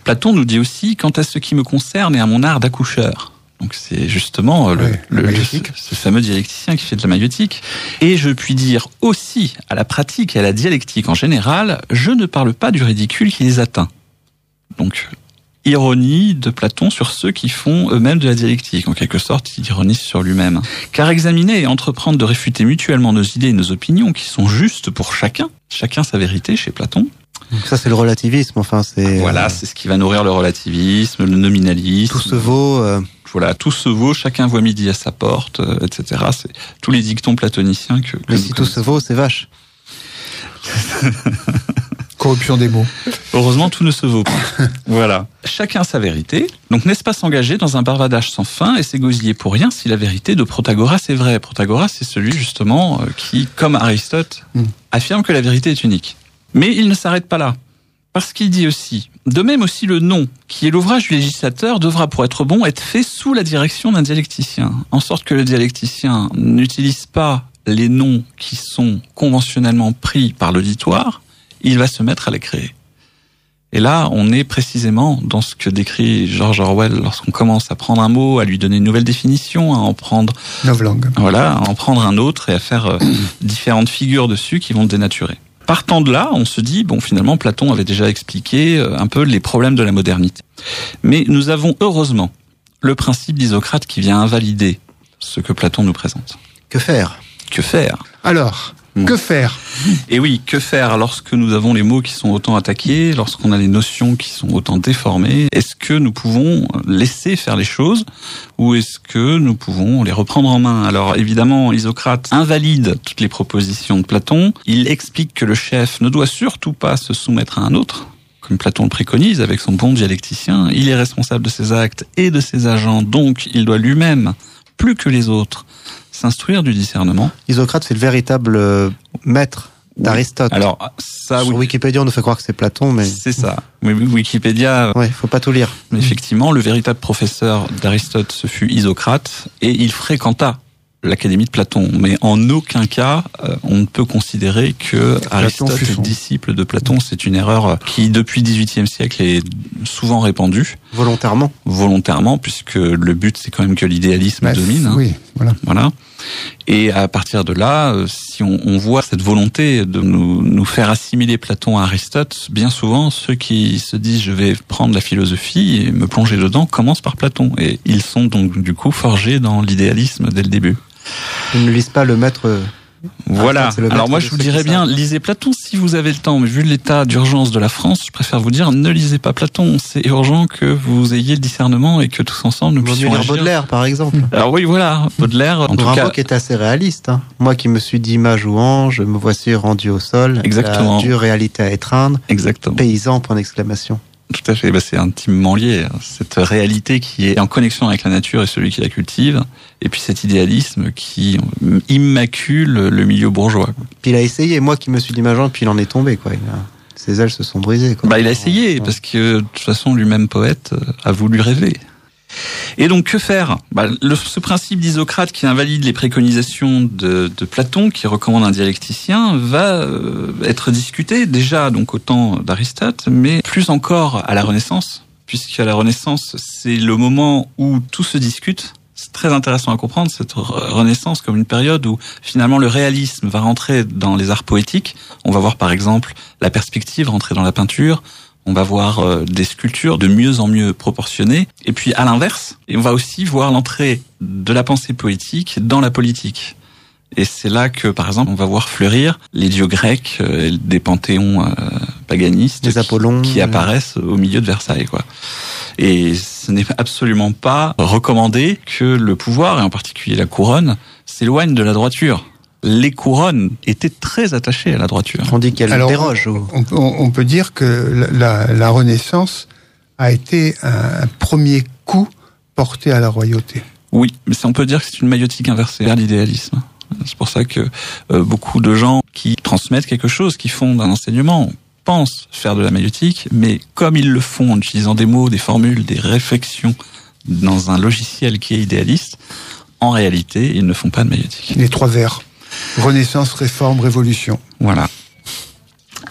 Platon nous dit aussi, quant à ce qui me concerne et à mon art d'accoucheur. Donc c'est justement ce fameux dialecticien qui fait de la maïotique. Et je puis dire aussi à la pratique et à la dialectique en général, je ne parle pas du ridicule qui les atteint. Donc ironie de Platon sur ceux qui font eux-mêmes de la dialectique. En quelque sorte, il ironise sur lui-même. Car examiner et entreprendre de réfuter mutuellement nos idées et nos opinions qui sont justes pour chacun sa vérité chez Platon. Donc ça, c'est le relativisme, enfin, c'est... Voilà, c'est ce qui va nourrir le relativisme, le nominalisme. Tout se vaut... Voilà, tout se vaut, chacun voit midi à sa porte, etc. C'est tous les dictons platoniciens que mais si tout se vaut, c'est vache. Corruption des mots. Heureusement, tout ne se vaut pas. Voilà. Chacun sa vérité. Donc, n'est-ce pas s'engager dans un bavardage sans fin et s'égosiller pour rien si la vérité de Protagoras est vraie? Protagoras, c'est celui, justement, qui, comme Aristote, affirme que la vérité est unique. Mais il ne s'arrête pas là. Parce qu'il dit aussi, de même aussi le nom, qui est l'ouvrage du législateur, devra, pour être bon, être fait sous la direction d'un dialecticien. En sorte que le dialecticien n'utilise pas les noms qui sont conventionnellement pris par l'auditoire, il va se mettre à les créer. Et là, on est précisément dans ce que décrit George Orwell lorsqu'on commence à prendre un mot, à lui donner une nouvelle définition, à en prendre... Novlangue. Voilà, à en prendre un autre et à faire différentes figures dessus qui vont le dénaturer. Partant de là, on se dit, finalement, Platon avait déjà expliqué un peu les problèmes de la modernité. Mais nous avons heureusement le principe d'Isocrate qui vient invalider ce que Platon nous présente. Que faire ? Que faire ? Alors, que faire ? Et oui, que faire lorsque nous avons les mots qui sont autant attaqués, lorsqu'on a les notions qui sont autant déformées ? Est-ce que nous pouvons laisser faire les choses ou est-ce que nous pouvons les reprendre en main ? Alors évidemment, Isocrate invalide toutes les propositions de Platon. Il explique que le chef ne doit surtout pas se soumettre à un autre, comme Platon le préconise avec son bon dialecticien. Il est responsable de ses actes et de ses agents, donc il doit lui-même, plus que les autres, s'instruire du discernement. Isocrate, c'est le véritable maître d'Aristote. Alors, ça, sur Wikipédia, on nous fait croire que c'est Platon, mais... C'est ça. Mais Wikipédia... Ouais, faut pas tout lire. Mais effectivement, le véritable professeur d'Aristote, ce fut Isocrate, et il fréquenta l'Académie de Platon. Mais en aucun cas, on ne peut considérer que Aristote est disciple de Platon. C'est une erreur qui, depuis le XVIIIe siècle, est souvent répandue. Volontairement, puisque le but, c'est quand même que l'idéalisme domine. Oui, voilà. Et à partir de là, si on voit cette volonté de nous faire assimiler Platon à Aristote, bien souvent, ceux qui se disent « je vais prendre la philosophie et me plonger dedans » commencent par Platon. Et ils sont donc du coup forgés dans l'idéalisme dès le début. Ils ne lisent pas le maître... Voilà. Alors moi, je vous dirais bien, lisez Platon si vous avez le temps. Mais vu l'état d'urgence de la France, je préfère vous dire, ne lisez pas Platon. C'est urgent que vous ayez le discernement et que tous ensemble nous puissions agir. Baudelaire, par exemple. Alors oui, voilà, Baudelaire. En tout cas, Rimbaud qui est assez réaliste. Moi qui me suis dit image ou ange, me voici rendu au sol. Exactement. La dure réalité à étreindre. Exactement. Paysan, point d'exclamation. Tout à fait, c'est intimement lié. Cette réalité qui est en connexion avec la nature et celui qui la cultive, et puis cet idéalisme qui immacule le milieu bourgeois. Puis il a essayé, moi qui me suis dit l'image, puis il en est tombé, quoi. Ses ailes se sont brisées, quoi. Il a essayé, parce que de toute façon, lui-même poète a voulu rêver. Et donc, que faire ? Ce principe d'Isocrate qui invalide les préconisations de Platon, qui recommande un dialecticien, va être discuté déjà donc au temps d'Aristote, mais plus encore à la Renaissance, puisqu'à la Renaissance, c'est le moment où tout se discute. C'est très intéressant à comprendre, cette Renaissance comme une période où finalement le réalisme va rentrer dans les arts poétiques. On va voir par exemple la perspective rentrer dans la peinture. On va voir des sculptures de mieux en mieux proportionnées. Et puis à l'inverse, on va aussi voir l'entrée de la pensée poétique dans la politique. Et c'est là que, par exemple, on va voir fleurir les dieux grecs, des panthéons paganistes, les Apollons, qui apparaissent au milieu de Versailles, quoi. Et ce n'est absolument pas recommandé que le pouvoir, et en particulier la couronne, s'éloigne de la droiture. Les couronnes étaient très attachées à la droiture. On dit qu'elle déroge. On peut dire que la Renaissance a été un premier coup porté à la royauté. Oui, mais on peut dire que c'est une maïotique inversée vers l'idéalisme. C'est pour ça que beaucoup de gens qui transmettent quelque chose, qui font d'un enseignement, pensent faire de la maïotique, mais comme ils le font en utilisant des mots, des formules, des réflexions dans un logiciel qui est idéaliste, en réalité, ils ne font pas de maïotique. Les trois vers. Renaissance, réforme, révolution. Voilà.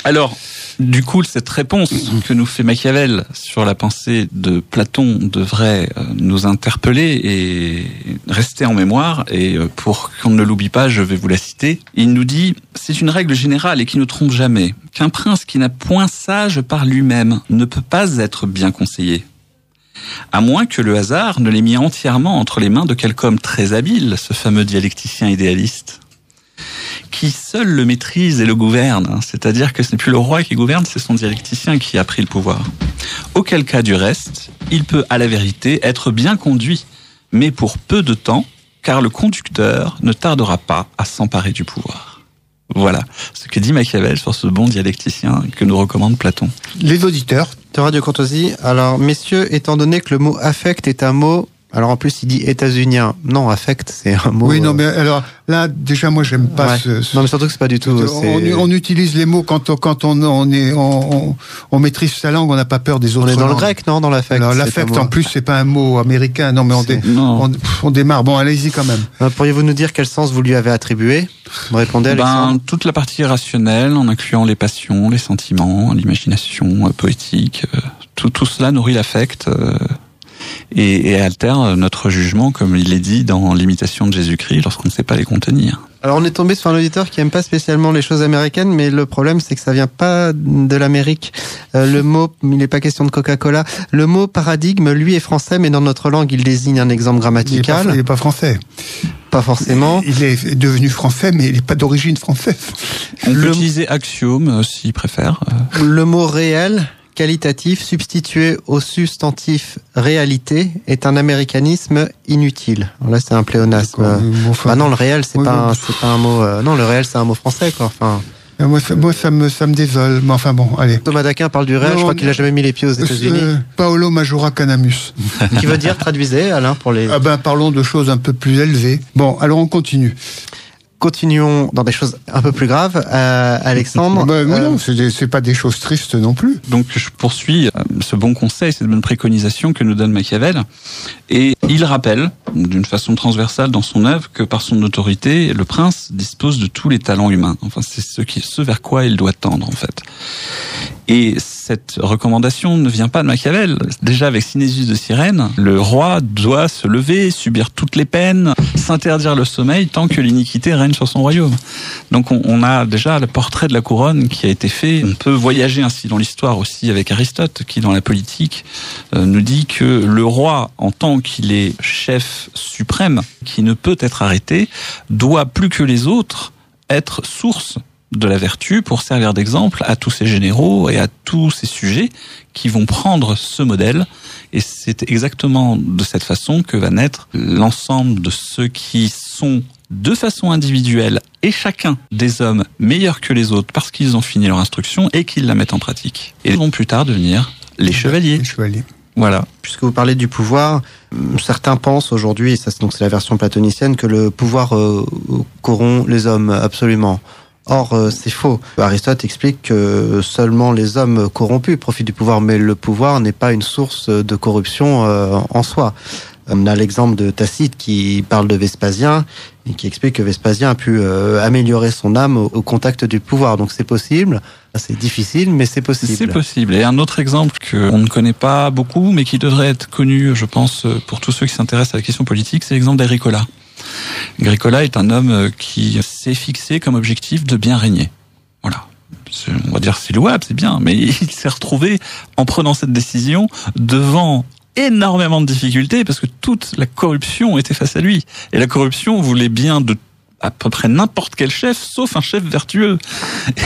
Alors, du coup, cette réponse que nous fait Machiavel sur la pensée de Platon devrait nous interpeller et rester en mémoire. Et pour qu'on ne l'oublie pas, je vais vous la citer. Il nous dit « C'est une règle générale et qui ne trompe jamais, qu'un prince qui n'a point sage par lui-même ne peut pas être bien conseillé. À moins que le hasard ne l'ait mis entièrement entre les mains de quelque homme très habile, ce fameux dialecticien idéaliste, qui seul le maîtrise et le gouverne, c'est-à-dire que ce n'est plus le roi qui gouverne, c'est son dialecticien qui a pris le pouvoir. Auquel cas, du reste, il peut, à la vérité, être bien conduit, mais pour peu de temps, car le conducteur ne tardera pas à s'emparer du pouvoir. » Voilà ce que dit Machiavel sur ce bon dialecticien que nous recommande Platon. Les auditeurs. De Radio Courtoisie. Alors, messieurs, étant donné que le mot affect est un mot... Alors en plus il dit états-unien. Non, affect c'est un mot. Oui, non, mais alors là déjà moi j'aime pas Non, mais surtout que c'est pas du tout. On utilise les mots quand on maîtrise sa langue, on n'a pas peur des autres. On est dans langues. Le grec, non, dans l'affect. Alors l'affect en plus c'est pas un mot américain. Non, mais on démarre. Bon, allez-y quand même. Pourriez-vous nous dire quel sens vous lui avez attribué ? Vous répondez, Alexandre ? Toute la partie rationnelle, en incluant les passions, les sentiments, l'imagination poétique. Tout cela nourrit l'affect. et altèrent notre jugement, comme il est dit dans l'imitation de Jésus-Christ, lorsqu'on ne sait pas les contenir. Alors on est tombé sur un auditeur qui aime pas spécialement les choses américaines, mais le problème c'est que ça vient pas de l'Amérique. Le mot, il n'est pas question de Coca-Cola. Le mot paradigme, lui, est français, mais dans notre langue, il désigne un exemple grammatical. Il n'est pas français. Pas forcément. Il est devenu français, mais il n'est pas d'origine française. On peut utiliser axiome s'il préfère. Le mot réel, qualitatif, substitué au substantif réalité, est un américanisme inutile. Alors là, c'est un pléonasme. Non, le réel, c'est pas un mot. Non, le réel, c'est un mot français, quoi. Enfin. Moi, ça me désole. Mais enfin bon, allez. Thomas d'Aquin parle du réel. Je crois qu'il a jamais mis les pieds aux États-Unis. Paolo Majora Canamus. Qui veut dire, traduisez, Alain, pour les. Parlons de choses un peu plus élevées. Bon, alors on continue. Continuons dans des choses un peu plus graves. Alexandre. Non, c'est pas des choses tristes non plus. Donc je poursuis ce bon conseil, cette bonne préconisation que nous donne Machiavel. Et il rappelle, d'une façon transversale dans son œuvre, que par son autorité, le prince dispose de tous les talents humains. Enfin, c'est ce vers quoi il doit tendre, en fait. Et cette recommandation ne vient pas de Machiavel. Déjà, avec Cinésius de Cyrène, le roi doit se lever, subir toutes les peines, s'interdire le sommeil tant que l'iniquité règne sur son royaume. Donc on a déjà le portrait de la couronne qui a été fait. On peut voyager ainsi dans l'histoire aussi avec Aristote, qui dans la politique nous dit que le roi, en tant qu'il est chef suprême, qui ne peut être arrêté, doit plus que les autres être source de la vertu pour servir d'exemple à tous ces généraux et à tous ces sujets qui vont prendre ce modèle. Et c'est exactement de cette façon que va naître l'ensemble de ceux qui sont de façon individuelle et chacun des hommes meilleurs que les autres parce qu'ils ont fini leur instruction et qu'ils la mettent en pratique. Et ils vont plus tard devenir les chevaliers. Les chevaliers. Voilà. Puisque vous parlez du pouvoir, certains pensent aujourd'hui, et ça c'est la version platonicienne, que le pouvoir corrompt les hommes, absolument. Or, c'est faux. Aristote explique que seulement les hommes corrompus profitent du pouvoir, mais le pouvoir n'est pas une source de corruption en soi. On a l'exemple de Tacite qui parle de Vespasien et qui explique que Vespasien a pu améliorer son âme au contact du pouvoir. Donc c'est possible, c'est difficile, mais c'est possible. C'est possible. Et un autre exemple qu'on ne connaît pas beaucoup, mais qui devrait être connu, je pense, pour tous ceux qui s'intéressent à la question politique, c'est l'exemple d'Agricola. Agricola est un homme qui s'est fixé comme objectif de bien régner. Voilà. On va dire c'est louable, c'est bien, mais il s'est retrouvé en prenant cette décision devant énormément de difficultés parce que toute la corruption était face à lui. Et la corruption voulait bien de à peu près n'importe quel chef, sauf un chef vertueux.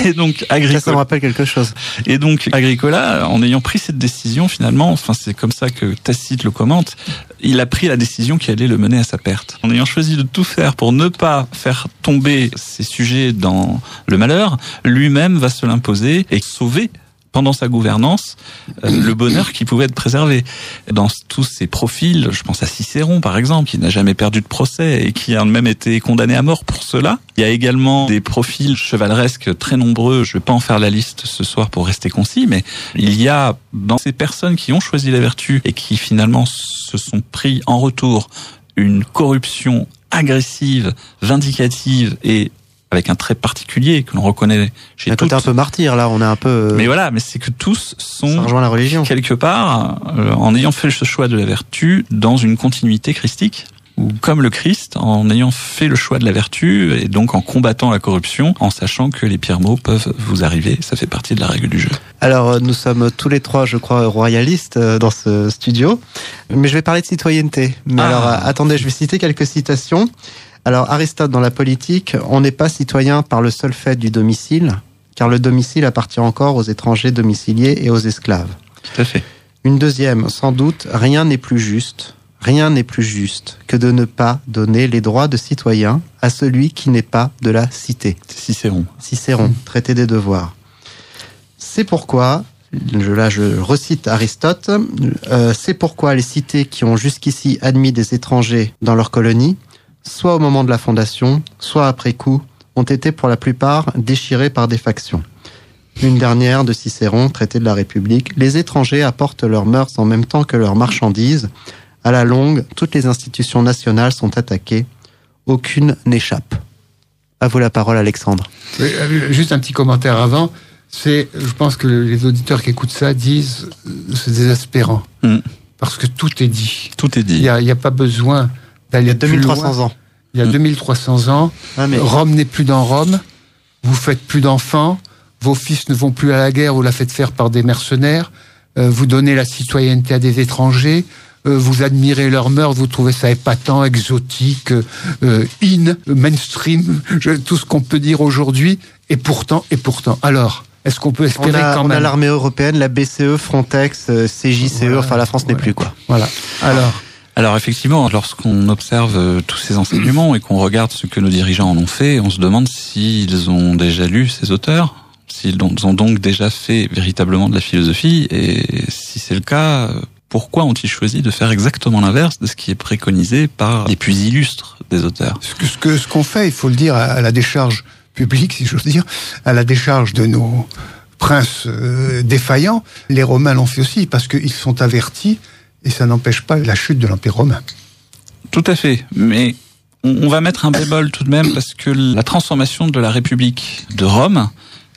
Et donc Agricola. Ça me rappelle quelque chose. Et donc Agricola, en ayant pris cette décision, finalement, enfin c'est comme ça que Tacite le commente, il a pris la décision qui allait le mener à sa perte. En ayant choisi de tout faire pour ne pas faire tomber ses sujets dans le malheur, lui-même va se l'imposer et sauver pendant sa gouvernance, le bonheur qui pouvait être préservé. Dans tous ses profils, je pense à Cicéron par exemple, qui n'a jamais perdu de procès et qui a même été condamné à mort pour cela. Il y a également des profils chevaleresques très nombreux, je ne vais pas en faire la liste ce soir pour rester concis, mais il y a dans ces personnes qui ont choisi la vertu et qui finalement se sont pris en retour une corruption agressive, vindicative et avec un trait particulier que l'on reconnaît chez tous. Un peu martyr, là, on est un peu... Mais voilà, mais c'est que tous sont, ça rejoint la religion, quelque part, en ayant fait ce choix de la vertu, dans une continuité christique, ou comme le Christ, en ayant fait le choix de la vertu, et donc en combattant la corruption, en sachant que les pires maux peuvent vous arriver, ça fait partie de la règle du jeu. Alors, nous sommes tous les trois, je crois, royalistes dans ce studio, mais je vais parler de citoyenneté. Mais alors, attendez, je vais citer quelques citations. Alors, Aristote, dans la politique, on n'est pas citoyen par le seul fait du domicile, car le domicile appartient encore aux étrangers domiciliés et aux esclaves. Tout à fait. Une deuxième, sans doute, rien n'est plus juste que de ne pas donner les droits de citoyen à celui qui n'est pas de la cité. Cicéron, traité des devoirs. C'est pourquoi, je recite Aristote, c'est pourquoi les cités qui ont jusqu'ici admis des étrangers dans leurs colonies, soit au moment de la fondation, soit après coup, ont été pour la plupart déchirés par des factions. Une dernière de Cicéron, traité de la République, les étrangers apportent leurs mœurs en même temps que leurs marchandises. À la longue, toutes les institutions nationales sont attaquées. Aucune n'échappe. À vous la parole, Alexandre. Oui, juste un petit commentaire avant. Je pense que les auditeurs qui écoutent ça disent c'est désespérant. parce que tout est dit. Tout est dit. Il n'y a pas besoin d'aller plus loin. Il y a 2300 ans. Il y a 2300 ans. Rome n'est plus dans Rome. Vous faites plus d'enfants. Vos fils ne vont plus à la guerre. Vous la faites faire par des mercenaires. Vous donnez la citoyenneté à des étrangers. Vous admirez leurs mœurs. Vous trouvez ça épatant, exotique, mainstream. Tout ce qu'on peut dire aujourd'hui. Et pourtant. Alors, est-ce qu'on peut espérer quand même? On a l'armée européenne, la BCE, Frontex, CJCE. Voilà, enfin, la France n'est plus, quoi. Voilà. Alors effectivement, lorsqu'on observe tous ces enseignements et qu'on regarde ce que nos dirigeants en ont fait, on se demande s'ils ont déjà lu ces auteurs, s'ils ont donc déjà fait véritablement de la philosophie, et si c'est le cas, pourquoi ont-ils choisi de faire exactement l'inverse de ce qui est préconisé par les plus illustres des auteurs? Ce qu'on fait, il faut le dire, à la décharge publique, si j'ose dire, à la décharge de nos princes défaillants, les Romains l'ont fait aussi, parce qu'ils sont avertis. Et ça n'empêche pas la chute de l'Empire romain. Tout à fait. Mais on va mettre un bémol tout de même, parce que la transformation de la République de Rome,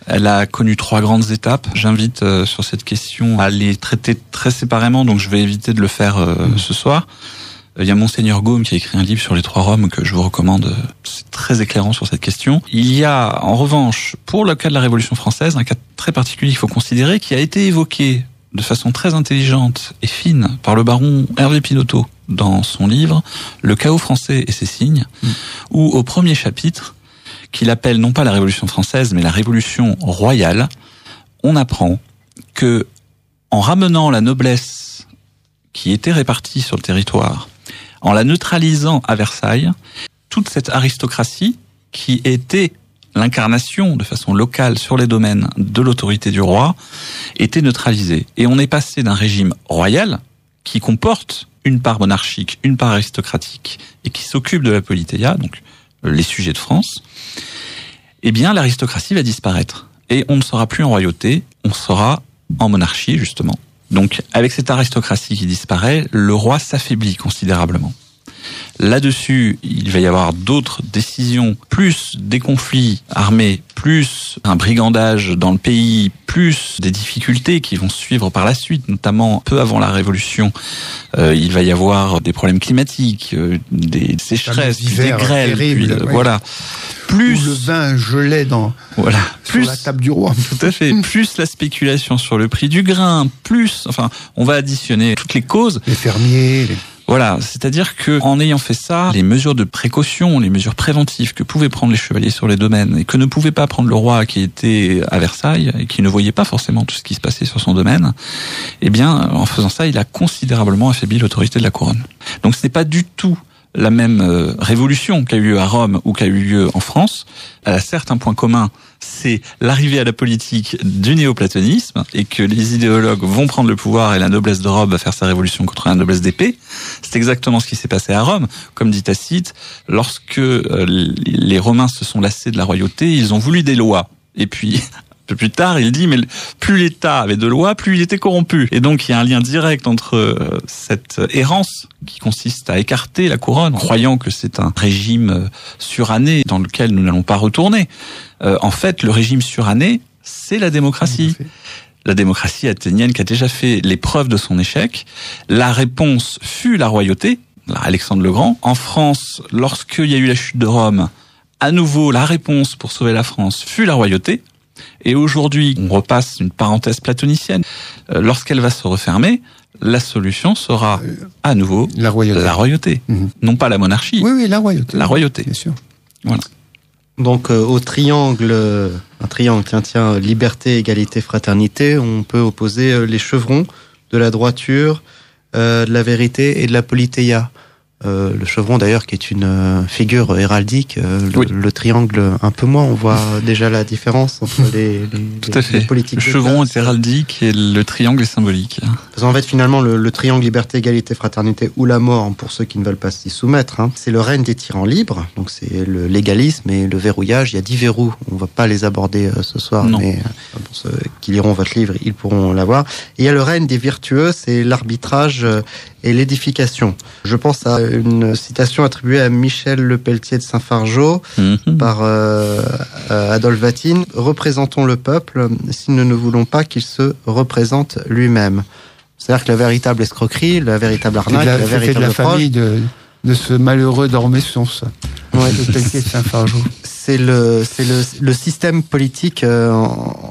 elle a connu 3 grandes étapes. J'invite sur cette question à les traiter très séparément, donc je vais éviter de le faire ce soir. Il y a Monseigneur Gaume qui a écrit un livre sur les 3 Roms que je vous recommande. C'est très éclairant sur cette question. Il y a, en revanche, pour le cas de la Révolution française, un cas très particulier qu'il faut considérer, qui a été évoqué de façon très intelligente et fine par le baron Hervé Pinoteau dans son livre « Le chaos français et ses signes », où au premier chapitre, qu'il appelle non pas la Révolution française, mais la Révolution royale, on apprend que, en ramenant la noblesse qui était répartie sur le territoire, en la neutralisant à Versailles, toute cette aristocratie qui était l'incarnation de façon locale sur les domaines de l'autorité du roi était neutralisée. Et on est passé d'un régime royal qui comporte une part monarchique, une part aristocratique et qui s'occupe de la politéia, donc les sujets de France. Eh bien, l'aristocratie va disparaître. Et on ne sera plus en royauté, on sera en monarchie, justement. Donc, avec cette aristocratie qui disparaît, le roi s'affaiblit considérablement. Là-dessus, il va y avoir d'autres décisions, plus des conflits armés, plus un brigandage dans le pays, plus des difficultés qui vont suivre par la suite, notamment peu avant la Révolution. Il va y avoir des problèmes climatiques, des sécheresses, des grêles, terribles, puis, voilà. Plus où le vin gelait sur la table du roi. Tout à fait. Plus la spéculation sur le prix du grain, on va additionner toutes les causes. Les fermiers. Voilà, c'est-à-dire que en ayant fait ça, les mesures de précaution, les mesures préventives que pouvaient prendre les chevaliers sur les domaines et que ne pouvait pas prendre le roi qui était à Versailles et qui ne voyait pas forcément tout ce qui se passait sur son domaine, eh bien, en faisant ça, il a considérablement affaibli l'autorité de la couronne. Donc ce n'est pas du tout la même révolution qu'a eu lieu à Rome ou qu'a eu lieu en France. Elle a certes un point commun, c'est l'arrivée à la politique du néoplatonisme et que les idéologues vont prendre le pouvoir et la noblesse de Rome va faire sa révolution contre la noblesse d'épée. C'est exactement ce qui s'est passé à Rome. Comme dit Tacite, lorsque les Romains se sont lassés de la royauté, ils ont voulu des lois. Et puis, un peu plus tard, il dit, mais plus l'État avait de lois, plus il était corrompu. Et donc, il y a un lien direct entre cette errance qui consiste à écarter la couronne, croyant que c'est un régime suranné dans lequel nous n'allons pas retourner. En fait, le régime suranné, c'est la démocratie. La démocratie athénienne qui a déjà fait les preuves de son échec. La réponse fut la royauté, Alexandre le Grand. En France, lorsqu'il y a eu la chute de Rome, à nouveau, la réponse pour sauver la France fut la royauté. Et aujourd'hui, on repasse une parenthèse platonicienne. Lorsqu'elle va se refermer, la solution sera à nouveau la royauté. Non pas la monarchie. Oui, la royauté. La royauté. Bien sûr. Voilà. Donc au triangle, liberté, égalité, fraternité, on peut opposer les chevrons de la droiture, de la vérité et de la politeia. Le chevron d'ailleurs qui est une figure héraldique, le triangle un peu moins, on voit déjà la différence entre les Tout à fait. Les politiques. Le chevron est héraldique et le triangle est symbolique. Parce qu'en fait finalement le triangle liberté, égalité, fraternité ou la mort pour ceux qui ne veulent pas s'y soumettre, c'est le règne des tyrans libres, donc c'est le légalisme et le verrouillage. Il y a 10 verrous, on ne va pas les aborder ce soir, non. Mais pour ceux qui liront votre livre, ils pourront l'avoir. Et il y a le règne des vertueux, c'est l'arbitrage et l'édification. Je pense à une citation attribuée à Michel Lepelletier de Saint-Fargeau par Adolphe Vatine. « Représentons le peuple si nous ne voulons pas qu'il se représente lui-même ». C'est-à-dire que la véritable escroquerie, la véritable arnaque, la véritable de la famille de ce malheureux d'Ormesson, ça. Ouais. De Saint-Fargeau. C'est le système politique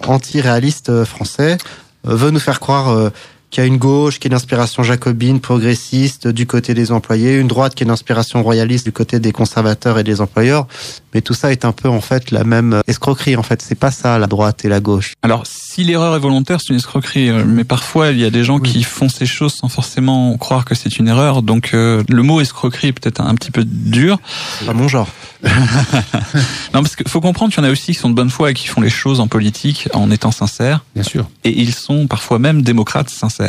anti-réaliste français veut nous faire croire qu'il y a une gauche qui est d'inspiration jacobine, progressiste du côté des employés, une droite qui est d'inspiration royaliste du côté des conservateurs et des employeurs. Mais tout ça est un peu en fait la même escroquerie. En fait, c'est pas ça la droite et la gauche. Alors, si l'erreur est volontaire, c'est une escroquerie. Mais parfois, il y a des gens qui font ces choses sans forcément croire que c'est une erreur. Donc, le mot escroquerie est peut-être un petit peu dur. C'est pas mon genre. Non, parce qu'il faut comprendre qu'il y en a aussi qui sont de bonne foi et qui font les choses en politique en étant sincères. Bien sûr. Et ils sont parfois même démocrates sincères.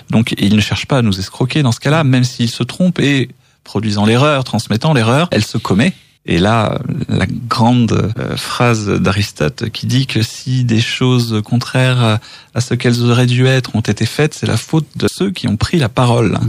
Donc, ils ne cherchent pas à nous escroquer dans ce cas-là, même s'ils se trompent et produisant l'erreur, transmettant l'erreur, elle se commet. Et là, la grande phrase d'Aristote qui dit que si des choses contraires à ce qu'elles auraient dû être ont été faites, c'est la faute de ceux qui ont pris la parole.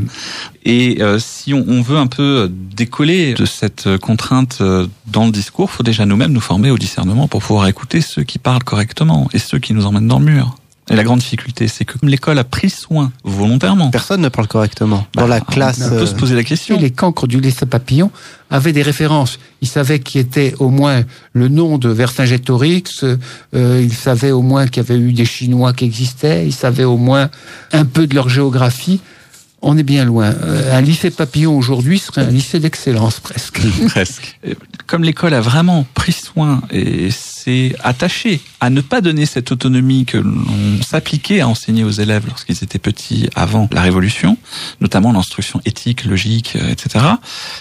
Et si on veut un peu décoller de cette contrainte dans le discours, il faut déjà nous-mêmes nous former au discernement pour pouvoir écouter ceux qui parlent correctement et ceux qui nous emmènent dans le mur. Et la grande difficulté, c'est que l'école a pris soin, volontairement. Personne ne parle correctement. Dans la classe. On peut se poser la question. Les cancres du lycée Papillon avaient des références. Ils savaient qui était au moins le nom de Vercingétorix, ils savaient au moins qu'il y avait eu des Chinois qui existaient, ils savaient au moins un peu de leur géographie. On est bien loin. Un lycée Papillon aujourd'hui serait un lycée d'excellence, presque. Presque. Comme l'école a vraiment pris soin et s'est attachée à ne pas donner cette autonomie que l'on s'appliquait à enseigner aux élèves lorsqu'ils étaient petits avant la Révolution, notamment l'instruction éthique, logique, etc.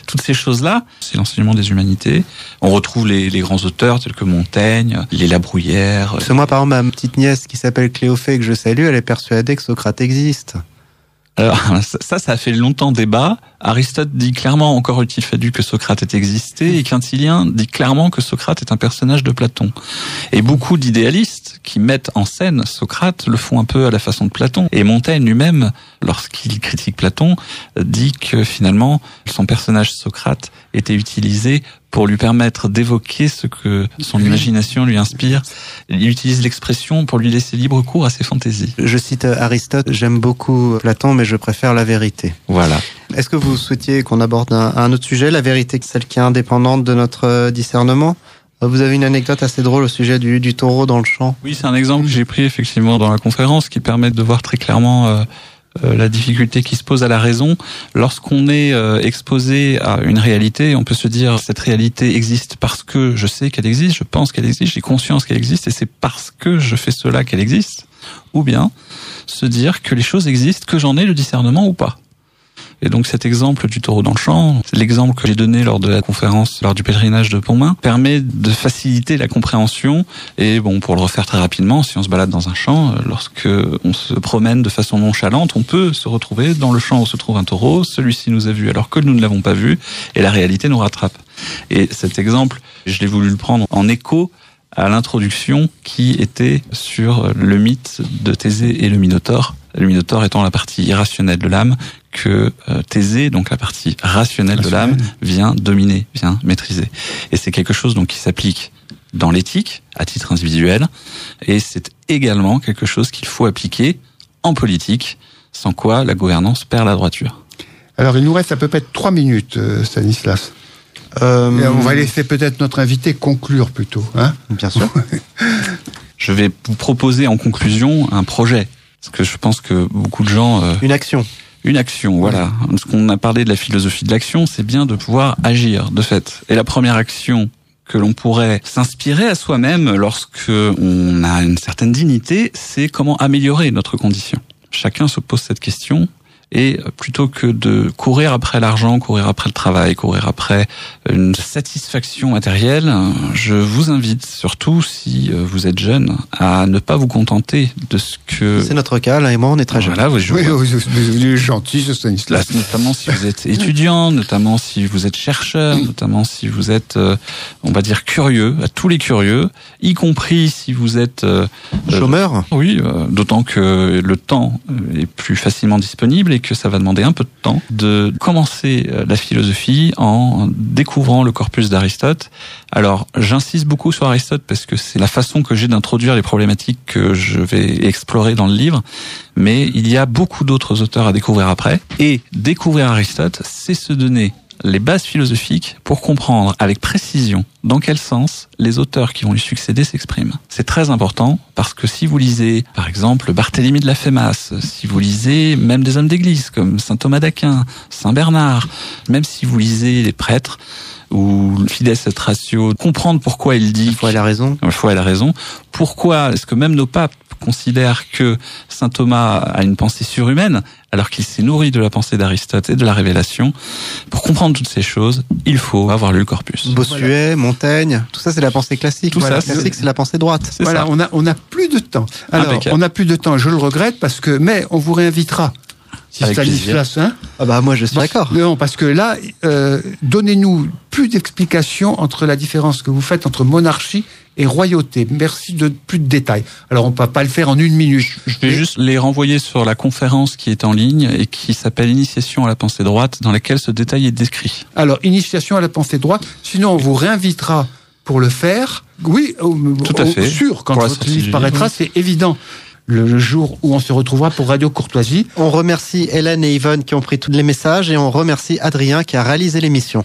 Toutes ces choses-là, c'est l'enseignement des humanités. On retrouve les grands auteurs tels que Montaigne, les La Bruyère. Parce que moi, par exemple, ma petite nièce qui s'appelle Cléophée, que je salue, elle est persuadée que Socrate existe. Alors ça a fait longtemps débat. Aristote dit clairement, encore eût-il fallu que Socrate ait existé, et Quintilien dit clairement que Socrate est un personnage de Platon. Et beaucoup d'idéalistes qui mettent en scène Socrate le font un peu à la façon de Platon. Et Montaigne lui-même, lorsqu'il critique Platon, dit que finalement son personnage Socrate était utilisé pour lui permettre d'évoquer ce que son imagination lui inspire. Il utilise l'expression pour lui laisser libre cours à ses fantaisies. Je cite Aristote, j'aime beaucoup Platon, mais je préfère la vérité. Voilà. Est-ce que vous souhaitiez qu'on aborde un autre sujet, la vérité, celle qui est indépendante de notre discernement ? Vous avez une anecdote assez drôle au sujet du taureau dans le champ. Oui, c'est un exemple que j'ai pris effectivement dans la conférence qui permet de voir très clairement la difficulté qui se pose à la raison. Lorsqu'on est exposé à une réalité, on peut se dire cette réalité existe parce que je sais qu'elle existe, je pense qu'elle existe, j'ai conscience qu'elle existe et c'est parce que je fais cela qu'elle existe. Ou bien se dire que les choses existent, que j'en ai le discernement ou pas. Et donc cet exemple du taureau dans le champ, l'exemple que j'ai donné lors de la conférence, lors du pèlerinage de Pontmain, permet de faciliter la compréhension. Et bon, pour le refaire très rapidement, si on se balade dans un champ, lorsque on se promène de façon nonchalante, on peut se retrouver dans le champ où se trouve un taureau, celui-ci nous a vus alors que nous ne l'avons pas vu, et la réalité nous rattrape. Et cet exemple, je l'ai voulu le prendre en écho à l'introduction qui était sur le mythe de Thésée et le Minotaure. Le Minotaure étant la partie irrationnelle de l'âme que Thésée, donc la partie rationnelle de l'âme, vient dominer, vient maîtriser. Et c'est quelque chose donc qui s'applique dans l'éthique, à titre individuel, et c'est également quelque chose qu'il faut appliquer en politique, sans quoi la gouvernance perd la droiture. Alors il nous reste à peu près 3 minutes, Stanislas. On va laisser peut-être notre invité conclure plutôt. Hein ? Bien sûr. Je vais vous proposer en conclusion un projet. Parce que je pense que beaucoup de gens... Une action. Une action, voilà. Parce qu'on a parlé de la philosophie de l'action, c'est bien de pouvoir agir, de fait. Et la première action que l'on pourrait s'inspirer à soi-même lorsque on a une certaine dignité, c'est comment améliorer notre condition. Chacun se pose cette question. Et plutôt que de courir après l'argent, courir après le travail, courir après une satisfaction matérielle, je vous invite surtout, si vous êtes jeune, à ne pas vous contenter de ce que... C'est notre cas, là et moi, on est très jeunes. Voilà, vous êtes gentil, ce Stanislas. Notamment si vous êtes étudiant, notamment si vous êtes chercheur, notamment si vous êtes, on va dire, curieux, à tous les curieux, y compris si vous êtes... chômeur. Oui, d'autant que le temps est plus facilement disponible et que ça va demander un peu de temps de commencer la philosophie en découvrant le corpus d'Aristote. Alors, j'insiste beaucoup sur Aristote parce que c'est la façon que j'ai d'introduire les problématiques que je vais explorer dans le livre, mais il y a beaucoup d'autres auteurs à découvrir après. Et découvrir Aristote, c'est se donner les bases philosophiques pour comprendre avec précision dans quel sens les auteurs qui vont lui succéder s'expriment. C'est très important parce que si vous lisez, par exemple, Barthélemy de la Fémasse, si vous lisez même des hommes d'église comme saint Thomas d'Aquin, saint Bernard, même si vous lisez les prêtres ou Fides et Ratio, comprendre pourquoi il dit... La foi et la raison. La foi et la raison. Pourquoi est-ce que même nos papes considèrent que saint Thomas a une pensée surhumaine alors qu'il s'est nourri de la pensée d'Aristote et de la révélation? Pour comprendre toutes ces choses, il faut avoir lu le corpus. Bossuet, Montaigne, tout ça c'est la pensée classique. Tout ça, classique, c'est la pensée droite. C'est ça. On a plus de temps. Alors, on a plus de temps, je le regrette, mais on vous réinvitera. Si Stanislas, moi je suis d'accord. Non, parce que là, donnez-nous plus d'explications entre la différence que vous faites entre monarchie et royauté. Merci de plus de détails. Alors on peut pas le faire en 1 minute. Je vais juste les renvoyer sur la conférence qui est en ligne et qui s'appelle Initiation à la pensée droite, dans laquelle ce détail est décrit. Alors, Initiation à la pensée droite, sinon on vous réinvitera pour le faire. Oui, tout à fait. Sûr, quand votre livre paraîtra, c'est évident. Le jour où on se retrouvera pour Radio Courtoisie. On remercie Hélène et Yvonne qui ont pris tous les messages et on remercie Adrien qui a réalisé l'émission.